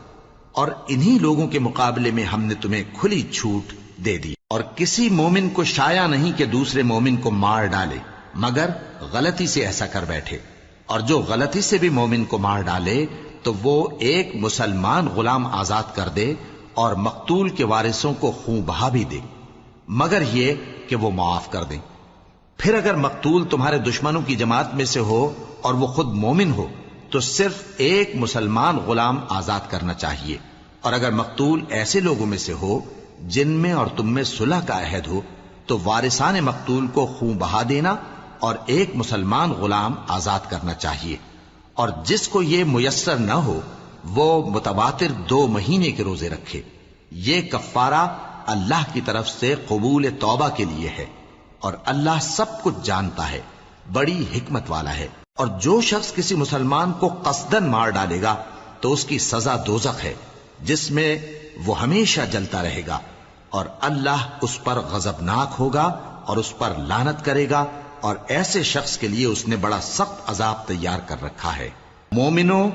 A: اور انہی لوگوں کے مقابلے میں ہم نے تمہیں کھلی چھوٹ دے دی، اور کسی مومن کو شایع نہیں کہ دوسرے مومن کو مار ڈالے مگر غلطی سے ایسا کر بیٹھے، اور جو غلطی سے بھی مومن کو مار ڈالے تو وہ ایک مسلمان غلام آزاد کر دے اور مقتول کے وارثوں کو خون بہا بھی دے، مگر یہ کہ وہ معاف کر دیں۔ پھر اگر مقتول تمہارے دشمنوں کی جماعت میں سے ہو اور وہ خود مومن ہو تو صرف ایک مسلمان غلام آزاد کرنا چاہیے، اور اگر مقتول ایسے لوگوں میں سے ہو جن میں اور تم میں صلح کا عہد ہو تو وارثان مقتول کو خون بہا دینا اور ایک مسلمان غلام آزاد کرنا چاہیے، اور جس کو یہ میسر نہ ہو وہ متواتر 2 مہینے کے روزے رکھے۔ یہ کفارہ اللہ کی طرف سے قبول توبہ کے لیے ہے، اور اللہ سب کچھ جانتا ہے، بڑی حکمت والا ہے۔ اور جو شخص کسی مسلمان کو قصدن مار ڈالے گا تو اس کی سزا دوزخ ہے جس میں وہ ہمیشہ جلتا رہے گا، اور اللہ اس پر غضبناک ہوگا اور اس پر لعنت کرے گا، اور ایسے شخص کے لیے اس نے بڑا سخت عذاب تیار کر رکھا ہے۔ مومنوں،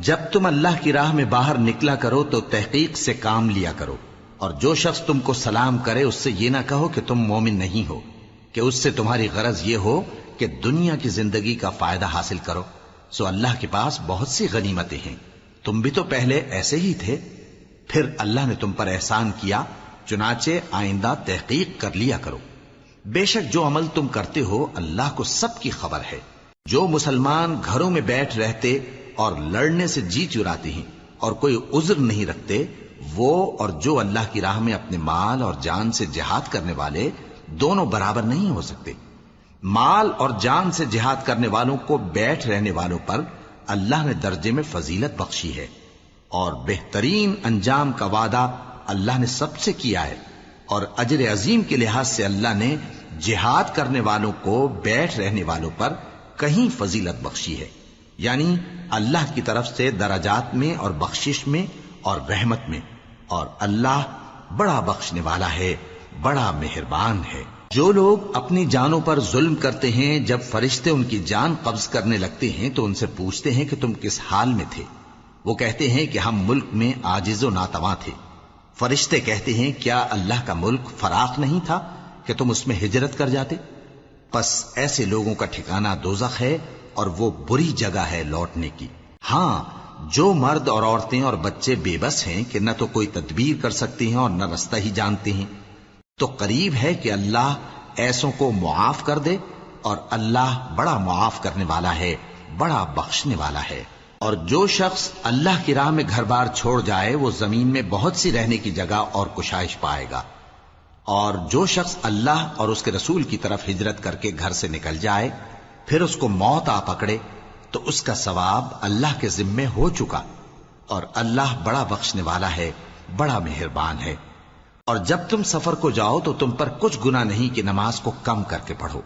A: جب تم اللہ کی راہ میں باہر نکلا کرو تو تحقیق سے کام لیا کرو، اور جو شخص تم کو سلام کرے اس سے یہ نہ کہو کہ تم مومن نہیں ہو، کہ اس سے تمہاری غرض یہ ہو کہ دنیا کی زندگی کا فائدہ حاصل کرو۔ سو اللہ کے پاس بہت سی غنیمتیں ہیں، تم بھی تو پہلے ایسے ہی تھے، پھر اللہ نے تم پر احسان کیا، چنانچہ آئندہ تحقیق کر لیا کرو۔ بے شک جو عمل تم کرتے ہو اللہ کو سب کی خبر ہے۔ جو مسلمان گھروں میں بیٹھ رہتے اور لڑنے سے جی چراتے ہیں اور کوئی عذر نہیں رکھتے، وہ اور جو اللہ کی راہ میں اپنے مال اور جان سے جہاد کرنے والے دونوں برابر نہیں ہو سکتے۔ مال اور جان سے جہاد کرنے والوں کو بیٹھ رہنے والوں پر اللہ نے درجے میں فضیلت بخشی ہے، اور بہترین انجام کا وعدہ اللہ نے سب سے کیا ہے، اور اجر عظیم کے لحاظ سے اللہ نے جہاد کرنے والوں کو بیٹھ رہنے والوں پر کہیں فضیلت بخشی ہے، یعنی اللہ کی طرف سے درجات میں اور بخشش میں اور رحمت میں، اور اللہ بڑا بخشنے والا ہے بڑا مہربان ہے۔ جو لوگ اپنی جانوں پر ظلم کرتے ہیں، جب فرشتے ان کی جان قبض کرنے لگتے ہیں تو ان سے پوچھتے ہیں کہ تم کس حال میں تھے؟ وہ کہتے ہیں کہ ہم ملک میں عاجز و ناتواں تھے۔ فرشتے کہتے ہیں کیا اللہ کا ملک فراخ نہیں تھا کہ تم اس میں ہجرت کر جاتے؟ پس ایسے لوگوں کا ٹھکانہ دوزخ ہے اور وہ بری جگہ ہے لوٹنے کی۔ ہاں، جو مرد اور عورتیں اور بچے بے بس ہیں کہ نہ تو کوئی تدبیر کر سکتے ہیں اور نہ رستہ ہی جانتے ہیں، تو قریب ہے کہ اللہ ایسوں کو معاف کر دے، اور اللہ بڑا معاف کرنے والا ہے، بڑا بخشنے والا ہے۔ اور جو شخص اللہ کی راہ میں گھر بار چھوڑ جائے وہ زمین میں بہت سی رہنے کی جگہ اور کشائش پائے گا، اور جو شخص اللہ اور اس کے رسول کی طرف ہجرت کر کے گھر سے نکل جائے پھر اس کو موت آ پکڑے تو اس کا ثواب اللہ کے ذمے ہو چکا، اور اللہ بڑا بخشنے والا ہے، بڑا مہربان ہے۔ اور جب تم سفر کو جاؤ تو تم پر کچھ گناہ نہیں کہ نماز کو کم کر کے پڑھو،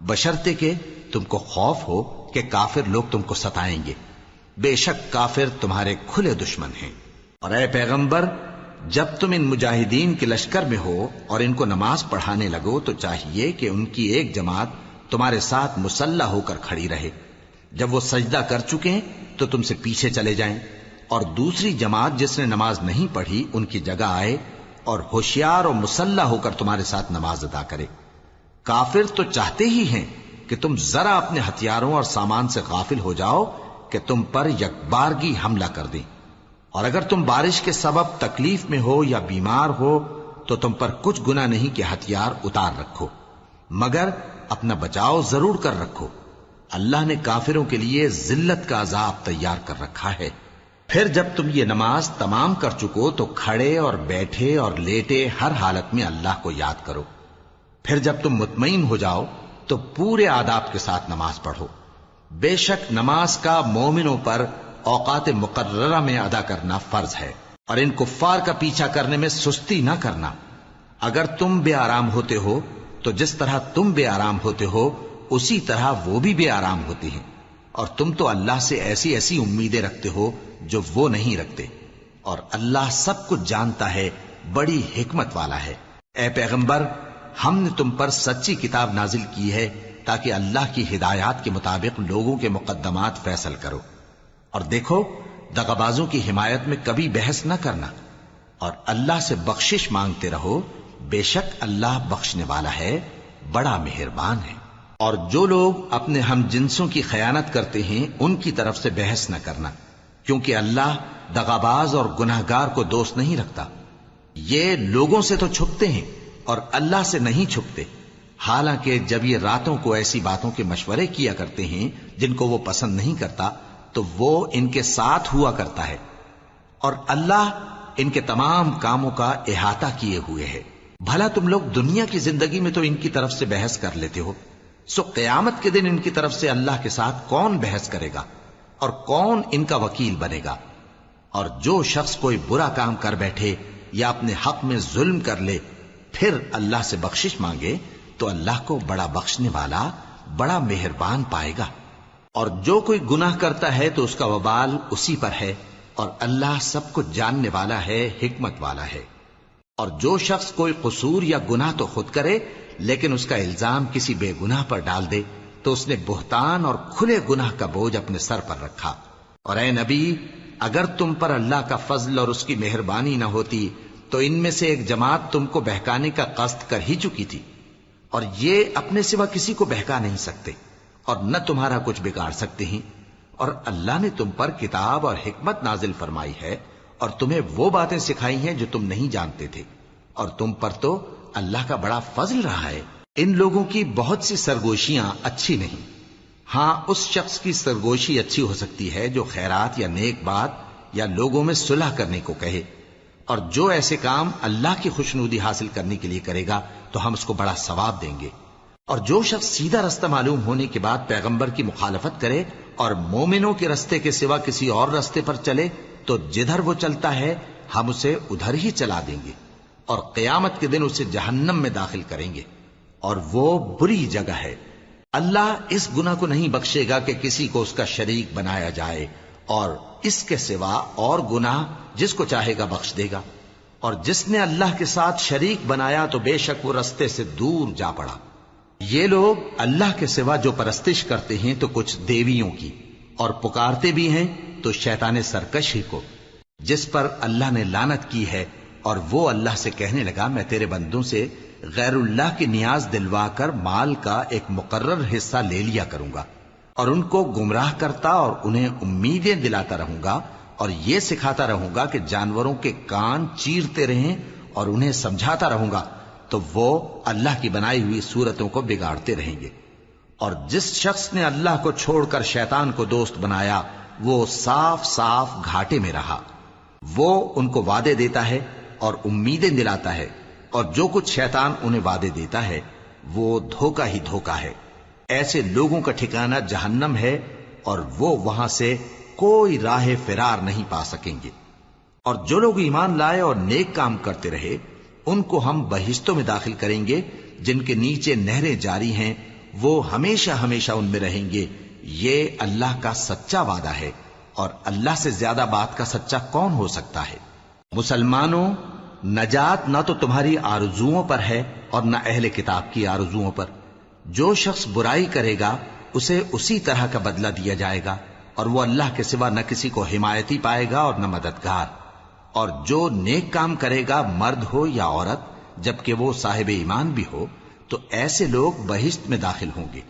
A: بشرطے کہ تم کو خوف ہو کہ کافر لوگ تم کو ستائیں گے، بے شک کافر تمہارے کھلے دشمن ہیں۔ اور اے پیغمبر، جب تم ان مجاہدین کے لشکر میں ہو اور ان کو نماز پڑھانے لگو تو چاہیے کہ ان کی ایک جماعت تمہارے ساتھ مسلح ہو کر کھڑی رہے، جب وہ سجدہ کر چکے ہیں تو تم سے پیچھے چلے جائیں، اور دوسری جماعت جس نے نماز نہیں پڑھی ان کی جگہ آئے اور ہوشیار اور مسلح ہو کر تمہارے ساتھ نماز ادا کرے۔ کافر تو چاہتے ہی ہیں کہ تم ذرا اپنے ہتھیاروں اور سامان سے غافل ہو جاؤ کہ تم پر یکبارگی حملہ کر دیں، اور اگر تم بارش کے سبب تکلیف میں ہو یا بیمار ہو تو تم پر کچھ گناہ نہیں کہ ہتھیار اتار رکھو، مگر اپنا بچاؤ ضرور کر رکھو۔ اللہ نے کافروں کے لیے ذلت کا عذاب تیار کر رکھا ہے۔ پھر جب تم یہ نماز تمام کر چکو تو کھڑے اور بیٹھے اور لیٹے ہر حالت میں اللہ کو یاد کرو۔ پھر جب تم مطمئن ہو جاؤ تو پورے آداب کے ساتھ نماز پڑھو۔ بے شک نماز کا مومنوں پر اوقات مقررہ میں ادا کرنا فرض ہے، اور ان کفار کا پیچھا کرنے میں سستی نہ کرنا۔ اگر تم بے آرام ہوتے ہو تو جس طرح تم بے آرام ہوتے ہو اسی طرح وہ بھی بے آرام ہوتے ہیں، اور تم تو اللہ سے ایسی ایسی امیدیں رکھتے ہو جو وہ نہیں رکھتے، اور اللہ سب کچھ جانتا ہے، بڑی حکمت والا ہے۔ اے پیغمبر، ہم نے تم پر سچی کتاب نازل کی ہے تاکہ اللہ کی ہدایات کے مطابق لوگوں کے مقدمات فیصل کرو، اور دیکھو دغابازوں کی حمایت میں کبھی بحث نہ کرنا، اور اللہ سے بخشش مانگتے رہو، بے شک اللہ بخشنے والا ہے، بڑا مہربان ہے۔ اور جو لوگ اپنے ہم جنسوں کی خیانت کرتے ہیں ان کی طرف سے بحث نہ کرنا، کیونکہ اللہ دغاباز اور گناہگار کو دوست نہیں رکھتا۔ یہ لوگوں سے تو چھپتے ہیں اور اللہ سے نہیں چھپتے، حالانکہ جب یہ راتوں کو ایسی باتوں کے مشورے کیا کرتے ہیں جن کو وہ پسند نہیں کرتا تو وہ ان کے ساتھ ہوا کرتا ہے، اور اللہ ان کے تمام کاموں کا احاطہ کیے ہوئے ہے۔ بھلا تم لوگ دنیا کی زندگی میں تو ان کی طرف سے بحث کر لیتے ہو، سو قیامت کے دن ان کی طرف سے اللہ کے ساتھ کون بحث کرے گا اور کون ان کا وکیل بنے گا؟ اور جو شخص کوئی برا کام کر بیٹھے یا اپنے حق میں ظلم کر لے پھر اللہ سے بخشش مانگے تو اللہ کو بڑا بخشنے والا، بڑا مہربان پائے گا۔ اور جو کوئی گناہ کرتا ہے تو اس کا وبال اسی پر ہے، اور اللہ سب کچھ جاننے والا ہے، حکمت والا ہے۔ اور جو شخص کوئی قصور یا گناہ تو خود کرے لیکن اس کا الزام کسی بے گناہ پر ڈال دے تو اس نے بہتان اور کھلے گناہ کا بوجھ اپنے سر پر رکھا۔ اور اے نبی، اگر تم پر اللہ کا فضل اور اس کی مہربانی نہ ہوتی تو ان میں سے ایک جماعت تم کو بہکانے کا قصد کر ہی چکی تھی، اور یہ اپنے سوا کسی کو بہکا نہیں سکتے اور نہ تمہارا کچھ بگاڑ سکتے ہیں۔ اور اللہ نے تم پر کتاب اور حکمت نازل فرمائی ہے اور تمہیں وہ باتیں سکھائی ہیں جو تم نہیں جانتے تھے، اور تم پر تو اللہ کا بڑا فضل رہا ہے۔ ان لوگوں کی بہت سی سرگوشیاں اچھی نہیں، ہاں اس شخص کی سرگوشی اچھی ہو سکتی ہے جو خیرات یا نیک بات یا لوگوں میں صلح کرنے کو کہے، اور جو ایسے کام اللہ کی خوشنودی حاصل کرنے کے لیے کرے گا تو ہم اس کو بڑا ثواب دیں گے۔ اور جو شخص سیدھا رستہ معلوم ہونے کے بعد پیغمبر کی مخالفت کرے اور مومنوں کے رستے کے سوا کسی اور رستے پر چلے تو جدھر وہ چلتا ہے ہم اسے ادھر ہی چلا دیں گے، اور قیامت کے دن اسے جہنم میں داخل کریں گے، اور وہ بری جگہ ہے۔ اللہ اس گناہ کو نہیں بخشے گا کہ کسی کو اس کا شریک بنایا جائے، اور اس کے سوا اور گناہ جس کو چاہے گا بخش دے گا۔ اور جس نے اللہ کے ساتھ شریک بنایا تو بے شک وہ رستے سے دور جا پڑا۔ یہ لوگ اللہ کے سوا جو پرستش کرتے ہیں تو کچھ دیویوں کی، اور پکارتے بھی ہیں تو شیطان سرکش ہی کو، جس پر اللہ نے لعنت کی ہے، اور وہ اللہ سے کہنے لگا میں تیرے بندوں سے غیر اللہ کی نیاز دلوا کر مال کا ایک مقرر حصہ لے لیا کروں گا، اور ان کو گمراہ کرتا اور انہیں امیدیں دلاتا رہوں گا، اور یہ سکھاتا رہوں گا کہ جانوروں کے کان چیرتے رہیں، اور انہیں سمجھاتا رہوں گا تو وہ اللہ کی بنائی ہوئی صورتوں کو بگاڑتے رہیں گے۔ اور جس شخص نے اللہ کو چھوڑ کر شیطان کو دوست بنایا وہ صاف صاف گھاٹے میں رہا۔ وہ ان کو وعدے دیتا ہے اور امیدیں دلاتا ہے، اور جو کچھ شیطان انہیں وعدے دیتا ہے وہ دھوکہ ہی دھوکہ ہے۔ ایسے لوگوں کا ٹھکانہ جہنم ہے، اور وہ وہاں سے کوئی راہ فرار نہیں پا سکیں گے۔ اور جو لوگ ایمان لائے اور نیک کام کرتے رہے ان کو ہم بہشتوں میں داخل کریں گے جن کے نیچے نہریں جاری ہیں، وہ ہمیشہ ہمیشہ ان میں رہیں گے۔ یہ اللہ کا سچا وعدہ ہے، اور اللہ سے زیادہ بات کا سچا کون ہو سکتا ہے؟ مسلمانوں، نجات نہ تو تمہاری آرزوؤں پر ہے اور نہ اہل کتاب کی آرزوؤں پر۔ جو شخص برائی کرے گا اسے اسی طرح کا بدلہ دیا جائے گا، اور وہ اللہ کے سوا نہ کسی کو حمایتی پائے گا اور نہ مددگار۔ اور جو نیک کام کرے گا مرد ہو یا عورت، جبکہ وہ صاحب ایمان بھی ہو، تو ایسے لوگ بہشت میں داخل ہوں گے،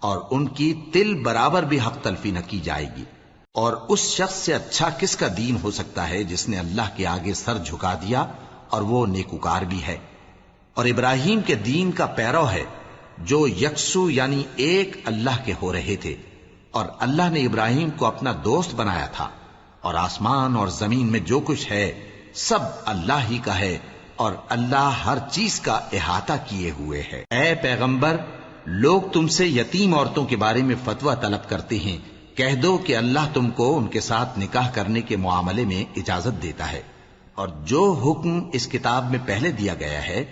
A: اور ان کی تل برابر بھی حق تلفی نہ کی جائے گی۔ اور اس شخص سے اچھا کس کا دین ہو سکتا ہے جس نے اللہ کے آگے سر جھکا دیا اور وہ نیکوکار بھی ہے، اور ابراہیم کے دین کا پیرو ہے، جو یکسو یعنی ایک اللہ کے ہو رہے تھے، اور اللہ نے ابراہیم کو اپنا دوست بنایا تھا۔ اور آسمان اور زمین میں جو کچھ ہے سب اللہ ہی کا ہے، اور اللہ ہر چیز کا احاطہ کیے ہوئے ہے۔ اے پیغمبر، لوگ تم سے یتیم عورتوں کے بارے میں فتویٰ طلب کرتے ہیں، کہہ دو کہ اللہ تم کو ان کے ساتھ نکاح کرنے کے معاملے میں اجازت دیتا ہے، اور جو حکم اس کتاب میں پہلے دیا گیا ہے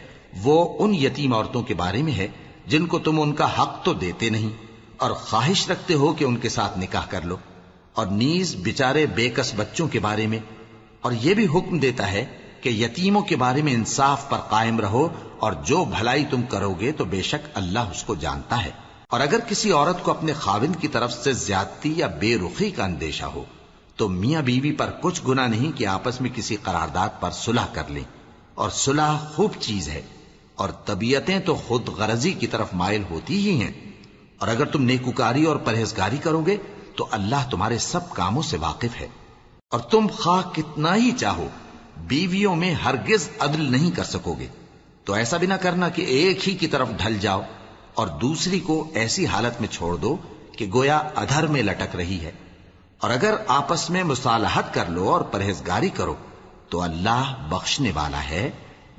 A: وہ ان یتیم عورتوں کے بارے میں ہے جن کو تم ان کا حق تو دیتے نہیں، اور خواہش رکھتے ہو کہ ان کے ساتھ نکاح کر لو، اور نیز بیچارے بے کس بچوں کے بارے میں۔ اور یہ بھی حکم دیتا ہے کہ یتیموں کے بارے میں انصاف پر قائم رہو، اور جو بھلائی تم کرو گے تو بے شک اللہ اس کو جانتا ہے۔ اور اگر کسی عورت کو اپنے خاوند کی طرف سے زیادتی یا بے رخی کا اندیشہ ہو تو میاں بیوی پر کچھ گناہ نہیں کہ آپس میں کسی قرارداد پر صلح کر لیں، اور صلح خوب چیز ہے، اور طبیعتیں تو خود غرضی کی طرف مائل ہوتی ہی ہیں۔ اور اگر تم نیکوکاری اور پرہیزگاری کرو گے تو اللہ تمہارے سب کاموں سے واقف ہے۔ اور تم خواہ کتنا ہی چاہو بیویوں میں ہرگز عدل نہیں کر سکو گے، تو ایسا بھی نہ کرنا کہ ایک ہی کی طرف ڈھل جاؤ اور دوسری کو ایسی حالت میں چھوڑ دو کہ گویا ادھر میں لٹک رہی ہے۔ اور اگر آپس میں مصالحت کر لو اور پرہیزگاری کرو تو اللہ بخشنے والا ہے،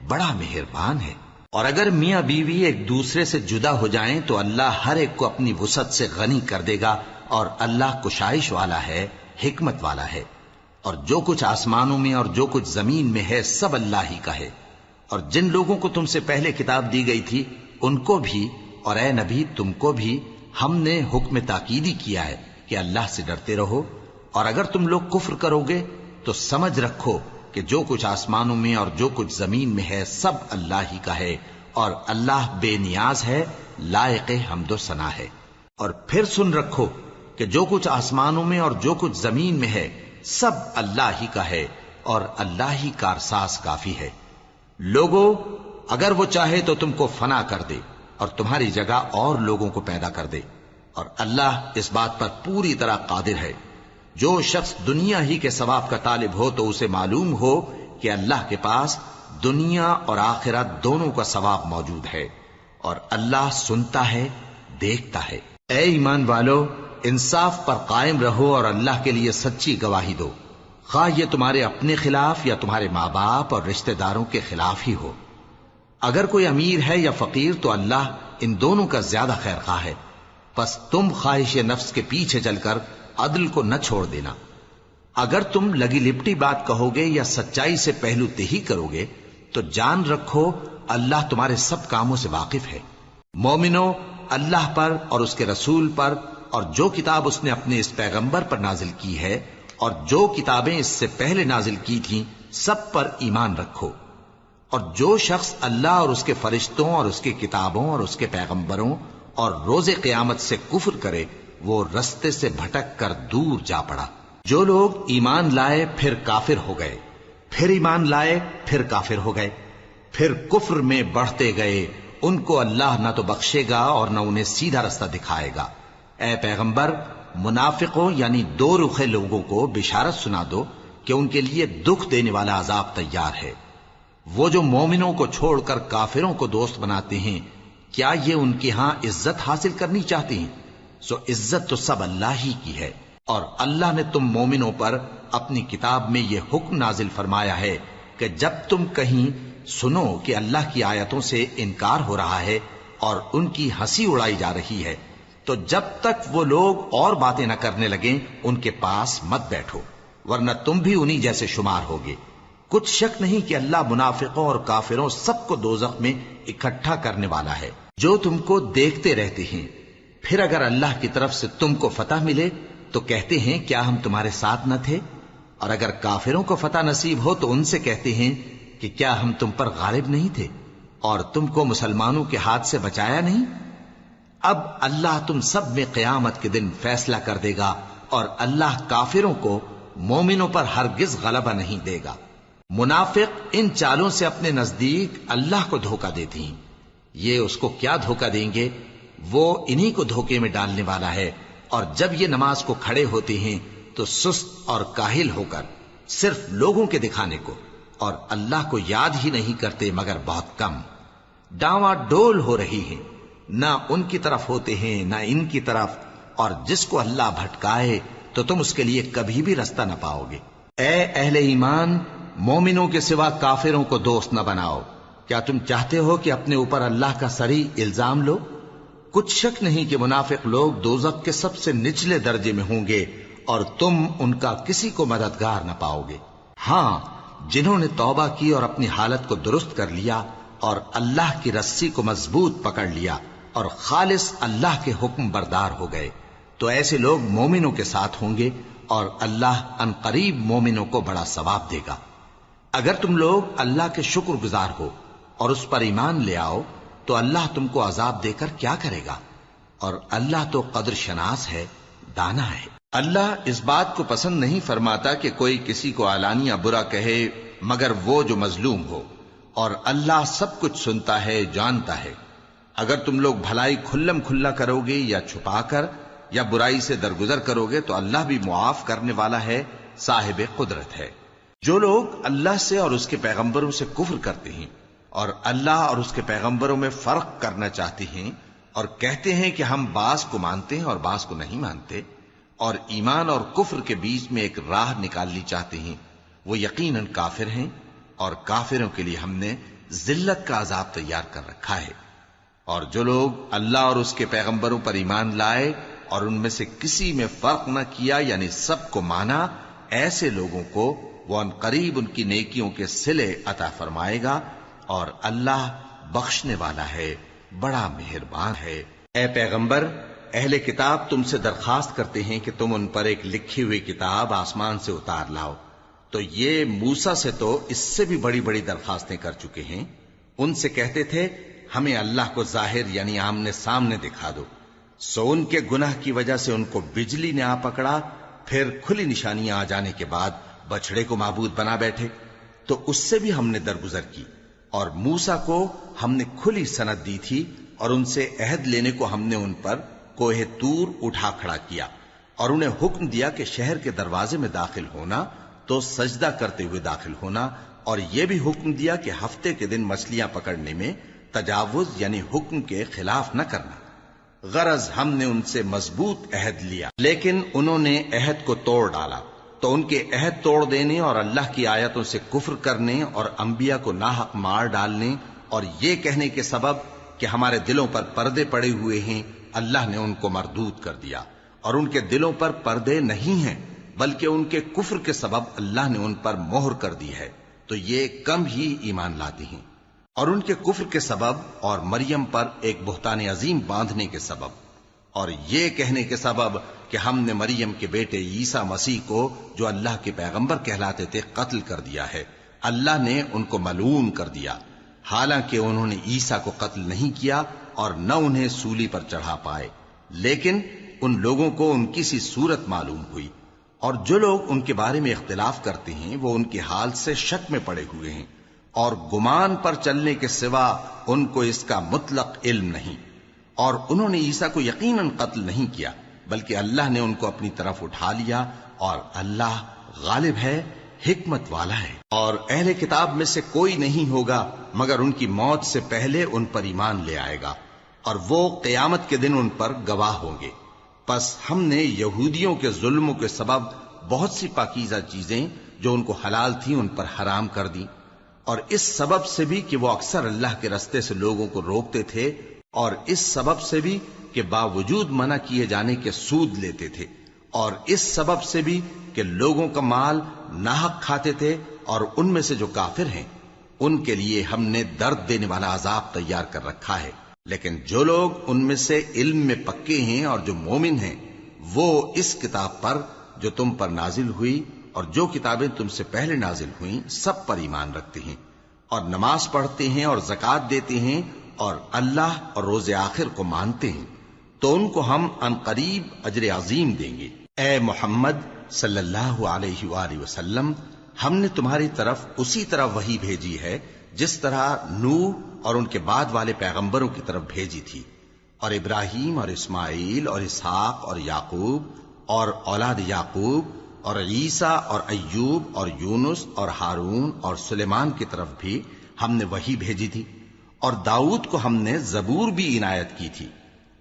A: بڑا مہربان ہے۔ اور اگر میاں بیوی ایک دوسرے سے جدا ہو جائیں تو اللہ ہر ایک کو اپنی وسعت سے غنی کر دے گا، اور اللہ کشائش والا ہے، حکمت والا ہے۔ اور جو کچھ آسمانوں میں اور جو کچھ زمین میں ہے سب اللہ ہی کا ہے۔ اور جن لوگوں کو تم سے پہلے کتاب دی گئی تھی ان کو بھی، اور اے نبی تم کو بھی، ہم نے حکم تاکیدی کیا ہے کہ اللہ سے ڈرتے رہو۔ اور اگر تم لوگ کفر کرو گے تو سمجھ رکھو کہ جو کچھ آسمانوں میں اور جو کچھ زمین میں ہے سب اللہ ہی کا ہے، اور اللہ بے نیاز ہے، لائق حمد و ثنا ہے۔ اور پھر سن رکھو کہ جو کچھ آسمانوں میں اور جو کچھ زمین میں ہے سب اللہ ہی کا ہے، اور اللہ ہی کارساز کافی ہے۔ لوگوں، اگر وہ چاہے تو تم کو فنا کر دے اور تمہاری جگہ اور لوگوں کو پیدا کر دے، اور اللہ اس بات پر پوری طرح قادر ہے۔ جو شخص دنیا ہی کے ثواب کا طالب ہو تو اسے معلوم ہو کہ اللہ کے پاس دنیا اور آخرت دونوں کا ثواب موجود ہے، اور اللہ سنتا ہے، دیکھتا ہے۔ اے ایمان والو، انصاف پر قائم رہو اور اللہ کے لیے سچی گواہی دو، خواہ یہ تمہارے اپنے خلاف یا تمہارے ماں باپ اور رشتہ داروں کے خلاف ہی ہو۔ اگر کوئی امیر ہے یا فقیر تو اللہ ان دونوں کا زیادہ خیر خواہ ہے، پس تم خواہش نفس کے پیچھے چل کر عدل کو نہ چھوڑ دینا۔ اگر تم لگی لپٹی بات کہو گے یا سچائی سے پہلو تہی کرو گے تو جان رکھو اللہ تمہارے سب کاموں سے واقف ہے۔ مومنو، اللہ پر اور اس کے رسول پر اور جو کتاب اس نے اپنے اس پیغمبر پر نازل کی ہے اور جو کتابیں اس سے پہلے نازل کی تھیں سب پر ایمان رکھو، اور جو شخص اللہ اور اس کے فرشتوں اور اس کی کتابوں اور اس کے پیغمبروں اور روز قیامت سے کفر کرے وہ رستے سے بھٹک کر دور جا پڑا۔ جو لوگ ایمان لائے پھر کافر ہو گئے، پھر ایمان لائے پھر کافر ہو گئے، پھر کفر میں بڑھتے گئے، ان کو اللہ نہ تو بخشے گا اور نہ انہیں سیدھا رستہ دکھائے گا۔ اے پیغمبر، منافقوں یعنی دو رخے لوگوں کو بشارت سنا دو کہ ان کے لیے دکھ دینے والا عذاب تیار ہے۔ وہ جو مومنوں کو چھوڑ کر کافروں کو دوست بناتے ہیں، کیا یہ ان کے ہاں عزت حاصل کرنی چاہتے ہیں؟ سو عزت تو سب اللہ ہی کی ہے، اور اللہ نے تم مومنوں پر اپنی کتاب میں یہ حکم نازل فرمایا ہے کہ جب تم کہیں سنو کہ اللہ کی آیتوں سے انکار ہو رہا ہے اور ان کی ہنسی اڑائی جا رہی ہے، تو جب تک وہ لوگ اور باتیں نہ کرنے لگیں ان کے پاس مت بیٹھو، ورنہ تم بھی انہی جیسے شمار ہوگے۔ کچھ شک نہیں کہ اللہ منافقوں اور کافروں سب کو دوزخ میں اکٹھا کرنے والا ہے۔ جو تم کو دیکھتے رہتے ہیں، پھر اگر اللہ کی طرف سے تم کو فتح ملے تو کہتے ہیں کیا ہم تمہارے ساتھ نہ تھے، اور اگر کافروں کو فتح نصیب ہو تو ان سے کہتے ہیں کہ کیا ہم تم پر غالب نہیں تھے اور تم کو مسلمانوں کے ہاتھ سے بچایا نہیں۔ اب اللہ تم سب میں قیامت کے دن فیصلہ کر دے گا، اور اللہ کافروں کو مومنوں پر ہرگز غلبہ نہیں دے گا۔ منافق ان چالوں سے اپنے نزدیک اللہ کو دھوکہ دیتے ہیں، یہ اس کو کیا دھوکہ دیں گے؟ وہ انہی کو دھوکے میں ڈالنے والا ہے۔ اور جب یہ نماز کو کھڑے ہوتے ہیں تو سست اور کاہل ہو کر صرف لوگوں کے دکھانے کو، اور اللہ کو یاد ہی نہیں کرتے مگر بہت کم۔ ڈاواں ڈول ہو رہی ہیں، نہ ان کی طرف ہوتے ہیں نہ ان کی طرف، اور جس کو اللہ بھٹکائے تو تم اس کے لیے کبھی بھی رستہ نہ پاؤ گے۔ اے اہل ایمان، مومنوں کے سوا کافروں کو دوست نہ بناؤ۔ کیا تم چاہتے ہو کہ اپنے اوپر اللہ کا صریح الزام لو؟ کچھ شک نہیں کہ منافق لوگ دوزخ کے سب سے نچلے درجے میں ہوں گے، اور تم ان کا کسی کو مددگار نہ پاؤ گے۔ ہاں، جنہوں نے توبہ کی اور اپنی حالت کو درست کر لیا اور اللہ کی رسی کو مضبوط پکڑ لیا اور خالص اللہ کے حکم بردار ہو گئے، تو ایسے لوگ مومنوں کے ساتھ ہوں گے، اور اللہ ان قریب مومنوں کو بڑا ثواب دے گا۔ اگر تم لوگ اللہ کے شکر گزار ہو اور اس پر ایمان لے آؤ تو اللہ تم کو عذاب دے کر کیا کرے گا، اور اللہ تو قدر شناس ہے، دانا ہے۔ اللہ اس بات کو پسند نہیں فرماتا کہ کوئی کسی کو علانیہ برا کہے مگر وہ جو مظلوم ہو، اور اللہ سب کچھ سنتا ہے، جانتا ہے۔ اگر تم لوگ بھلائی کھلم کھلا کرو گے یا چھپا کر یا برائی سے درگزر کرو گے تو اللہ بھی معاف کرنے والا ہے، صاحب قدرت ہے۔ جو لوگ اللہ سے اور اس کے پیغمبروں سے کفر کرتے ہیں اور اللہ اور اس کے پیغمبروں میں فرق کرنا چاہتے ہیں اور کہتے ہیں کہ ہم بعض کو مانتے ہیں اور بعض کو نہیں مانتے، اور ایمان اور کفر کے بیچ میں ایک راہ نکالنی چاہتے ہیں، وہ یقیناً کافر ہیں، اور کافروں کے لیے ہم نے ذلت کا عذاب تیار کر رکھا ہے۔ اور جو لوگ اللہ اور اس کے پیغمبروں پر ایمان لائے اور ان میں سے کسی میں فرق نہ کیا یعنی سب کو مانا، ایسے لوگوں کو وہ ان قریب ان کی نیکیوں کے صلے عطا فرمائے گا، اور اللہ بخشنے والا ہے، بڑا مہربان ہے۔ اے پیغمبر، اہل کتاب تم سے درخواست کرتے ہیں کہ تم ان پر ایک لکھی ہوئی کتاب آسمان سے اتار لاؤ، تو یہ موسیٰ سے تو اس سے بھی بڑی بڑی درخواستیں کر چکے ہیں۔ ان سے کہتے تھے ہمیں اللہ کو ظاہر یعنی آمنے سامنے دکھا دو، سو ان کے گناہ کی وجہ سے ان کو بجلی نے آ پکڑا، پھر کھلی نشانیاں آ جانے کے بعد بچڑے کو معبود بنا بیٹھے، تو اس سے بھی ہم نے درگزر کی۔ اور موسیٰ کو ہم نے کھلی سند دی تھی، اور ان سے عہد لینے کو ہم نے ان پر کوہ طور اٹھا کھڑا کیا، اور انہیں حکم دیا کہ شہر کے دروازے میں داخل ہونا تو سجدہ کرتے ہوئے داخل ہونا، اور یہ بھی حکم دیا کہ ہفتے کے دن مچھلیاں پکڑنے میں تجاوز یعنی حکم کے خلاف نہ کرنا۔ غرض ہم نے ان سے مضبوط عہد لیا، لیکن انہوں نے عہد کو توڑ ڈالا، تو ان کے عہد توڑ دینے اور اللہ کی آیتوں سے کفر کرنے اور انبیاء کو ناحق مار ڈالنے اور یہ کہنے کے سبب کہ ہمارے دلوں پر پردے پڑے ہوئے ہیں، اللہ نے ان کو مردود کر دیا۔ اور ان کے دلوں پر پردے نہیں ہیں بلکہ ان کے کفر کے سبب اللہ نے ان پر مہر کر دی ہے، تو یہ کم ہی ایمان لاتے ہیں۔ اور ان کے کفر کے سبب اور مریم پر ایک بہتان عظیم باندھنے کے سبب اور یہ کہنے کے سبب کہ ہم نے مریم کے بیٹے عیسیٰ مسیح کو جو اللہ کے پیغمبر کہلاتے تھے قتل کر دیا ہے، اللہ نے ان کو ملعون کر دیا، حالانکہ انہوں نے عیسیٰ کو قتل نہیں کیا اور نہ انہیں سولی پر چڑھا پائے، لیکن ان لوگوں کو ان کی سی صورت معلوم ہوئی، اور جو لوگ ان کے بارے میں اختلاف کرتے ہیں وہ ان کے حال سے شک میں پڑے ہوئے ہیں، اور گمان پر چلنے کے سوا ان کو اس کا مطلق علم نہیں، اور انہوں نے عیسیٰ کو یقیناً قتل نہیں کیا، بلکہ اللہ نے ان کو اپنی طرف اٹھا لیا، اور اللہ غالب ہے، حکمت والا ہے۔ اور اہل کتاب میں سے کوئی نہیں ہوگا مگر ان کی موت سے پہلے ان پر ایمان لے آئے گا، اور وہ قیامت کے دن ان پر گواہ ہوں گے۔ پس ہم نے یہودیوں کے ظلموں کے سبب بہت سی پاکیزہ چیزیں جو ان کو حلال تھیں ان پر حرام کر دی، اور اس سبب سے بھی کہ وہ اکثر اللہ کے رستے سے لوگوں کو روکتے تھے، اور اس سبب سے بھی کہ باوجود منع کیے جانے کے سود لیتے تھے، اور اس سبب سے بھی کہ لوگوں کا مال ناحق کھاتے تھے، اور ان میں سے جو کافر ہیں ان کے لیے ہم نے درد دینے والا عذاب تیار کر رکھا ہے۔ لیکن جو لوگ ان میں سے علم میں پکے ہیں اور جو مومن ہیں وہ اس کتاب پر جو تم پر نازل ہوئی اور جو کتابیں تم سے پہلے نازل ہوئیں سب پر ایمان رکھتے ہیں، اور نماز پڑھتے ہیں اور زکوٰۃ دیتے ہیں، اور اللہ اور روز آخر کو مانتے ہیں، تو ان کو ہم عنقریب اجر عظیم دیں گے۔ اے محمد صلی اللہ علیہ وآلہ وسلم، ہم نے تمہاری طرف اسی طرح وحی بھیجی ہے جس طرح نوح اور ان کے بعد والے پیغمبروں کی طرف بھیجی تھی، اور ابراہیم اور اسماعیل اور اسحاق اور یعقوب اور اولاد یعقوب اور عیسیٰ اور ایوب اور یونس اور ہارون اور سلیمان کی طرف بھی ہم نے وحی بھیجی تھی، اور داؤد کو ہم نے زبور بھی عنایت کی تھی،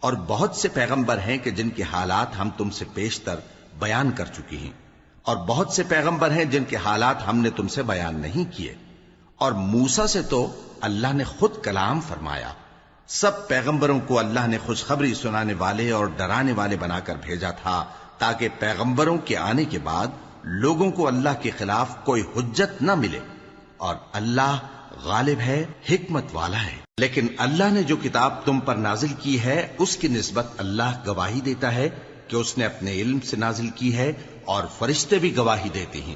A: اور بہت سے پیغمبر ہیں کہ جن کے حالات ہم تم سے پیشتر بیان کر چکے ہیں، اور بہت سے پیغمبر ہیں جن کے حالات ہم نے تم سے بیان نہیں کیے، اور موسیٰ سے تو اللہ نے خود کلام فرمایا۔ سب پیغمبروں کو اللہ نے خوشخبری سنانے والے اور ڈرانے والے بنا کر بھیجا تھا، تاکہ پیغمبروں کے آنے کے بعد لوگوں کو اللہ کے خلاف کوئی حجت نہ ملے، اور اللہ غالب ہے، حکمت والا ہے۔ لیکن اللہ نے جو کتاب تم پر نازل کی ہے اس کی نسبت اللہ گواہی دیتا ہے کہ اس نے اپنے علم سے نازل کی ہے، اور فرشتے بھی گواہی دیتے ہیں،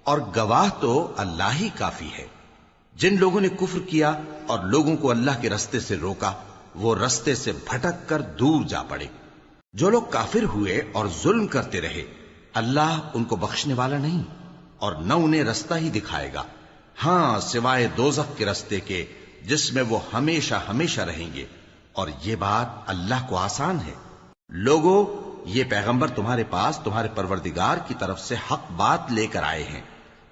A: اور گواہ تو اللہ ہی کافی ہے۔ جن لوگوں نے کفر کیا اور لوگوں کو اللہ کے رستے سے روکا وہ رستے سے بھٹک کر دور جا پڑے۔ جو لوگ کافر ہوئے اور ظلم کرتے رہے اللہ ان کو بخشنے والا نہیں، اور نہ انہیں رستہ ہی دکھائے گا، ہاں سوائے دوزخ کے رستے کے جس میں وہ ہمیشہ ہمیشہ رہیں گے، اور یہ بات اللہ کو آسان ہے۔ لوگوں، یہ پیغمبر تمہارے پاس تمہارے پروردگار کی طرف سے حق بات لے کر آئے ہیں،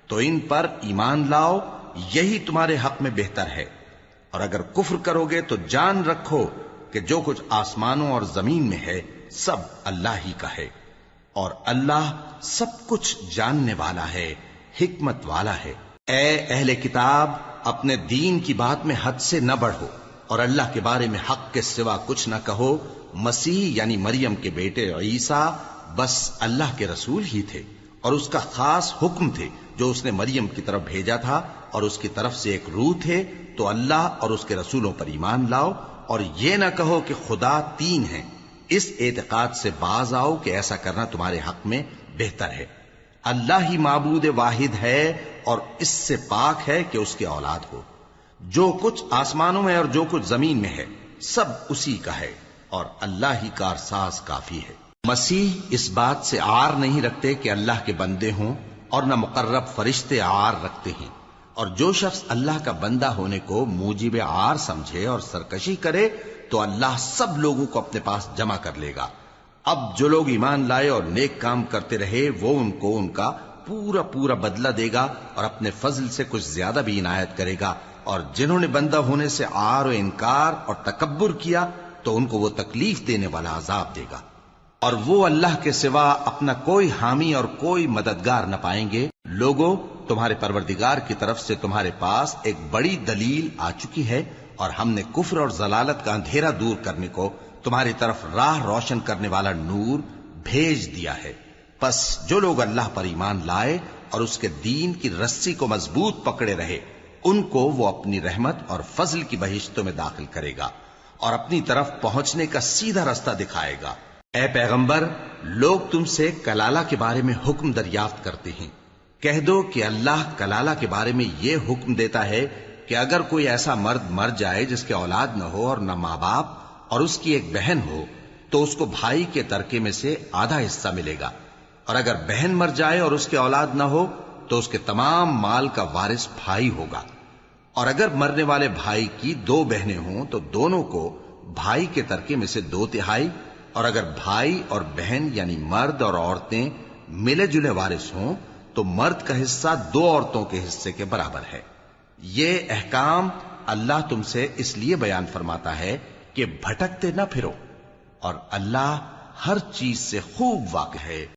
A: تو ان پر ایمان لاؤ، یہی تمہارے حق میں بہتر ہے، اور اگر کفر کرو گے تو جان رکھو کہ جو کچھ آسمانوں اور زمین میں ہے سب اللہ ہی کا ہے، اور اللہ سب کچھ جاننے والا ہے، حکمت والا ہے۔ اے اہل کتاب، اپنے دین کی بات میں حد سے نہ بڑھو، اور اللہ کے بارے میں حق کے سوا کچھ نہ کہو۔ مسیح یعنی مریم کے بیٹے عیسیٰ بس اللہ کے رسول ہی تھے، اور اس کا خاص حکم تھے جو اس نے مریم کی طرف بھیجا تھا، اور اس کی طرف سے ایک روح تھے، تو اللہ اور اس کے رسولوں پر ایمان لاؤ، اور یہ نہ کہو کہ خدا تین ہیں، اس اعتقاد سے باز آؤ کہ ایسا کرنا تمہارے حق میں بہتر ہے۔ اللہ ہی معبود واحد ہے اور اس سے پاک ہے کہ اس کی اولاد ہو۔ جو کچھ آسمانوں میں اور جو کچھ زمین میں ہے سب اسی کا ہے، اور اللہ ہی کارساز کافی ہے۔ مسیح اس بات سے عار نہیں رکھتے کہ اللہ کے بندے ہوں، اور نہ مقرب فرشتے عار رکھتے ہیں، اور جو شخص اللہ کا بندہ ہونے کو موجب عار سمجھے اور سرکشی کرے تو اللہ سب لوگوں کو اپنے پاس جمع کر لے گا۔ اب جو لوگ ایمان لائے اور نیک کام کرتے رہے وہ ان کو ان کا پورا پورا بدلہ دے گا، اور اپنے فضل سے کچھ زیادہ بھی عنایت کرے گا، اور جنہوں نے بندہ ہونے سے عار و انکار اور تکبر کیا تو ان کو وہ تکلیف دینے والا عذاب دے گا، اور وہ اللہ کے سوا اپنا کوئی حامی اور کوئی مددگار نہ پائیں گے۔ لوگوں، تمہارے پروردگار کی طرف سے تمہارے پاس ایک بڑی دلیل آ چکی ہے، اور ہم نے کفر اور ضلالت کا اندھیرا دور کرنے کو تمہاری طرف راہ روشن کرنے والا نور بھیج دیا ہے۔ پس جو لوگ اللہ پر ایمان لائے اور اس کے دین کی رسی کو مضبوط پکڑے رہے ان کو وہ اپنی رحمت اور فضل کی بہشتوں میں داخل کرے گا، اور اپنی طرف پہنچنے کا سیدھا رستہ دکھائے گا۔ اے پیغمبر، لوگ تم سے کلالہ کے بارے میں حکم دریافت کرتے ہیں، کہہ دو کہ اللہ کلالہ کے بارے میں یہ حکم دیتا ہے کہ اگر کوئی ایسا مرد مر جائے جس کے اولاد نہ ہو اور نہ ماں باپ اور اس کی ایک بہن ہو تو اس کو بھائی کے ترکے میں سے آدھا حصہ ملے گا، اور اگر بہن مر جائے اور اس کے اولاد نہ ہو تو اس کے تمام مال کا وارث بھائی ہوگا، اور اگر مرنے والے بھائی کی 2 بہنیں ہوں تو دونوں کو بھائی کے ترکے میں سے 2/3، اور اگر بھائی اور بہن یعنی مرد اور عورتیں ملے جلے وارث ہوں تو مرد کا حصہ 2 عورتوں کے حصے کے برابر ہے۔ یہ احکام اللہ تم سے اس لیے بیان فرماتا ہے کہ بھٹکتے نہ پھرو، اور اللہ ہر چیز سے خوب واقف ہے۔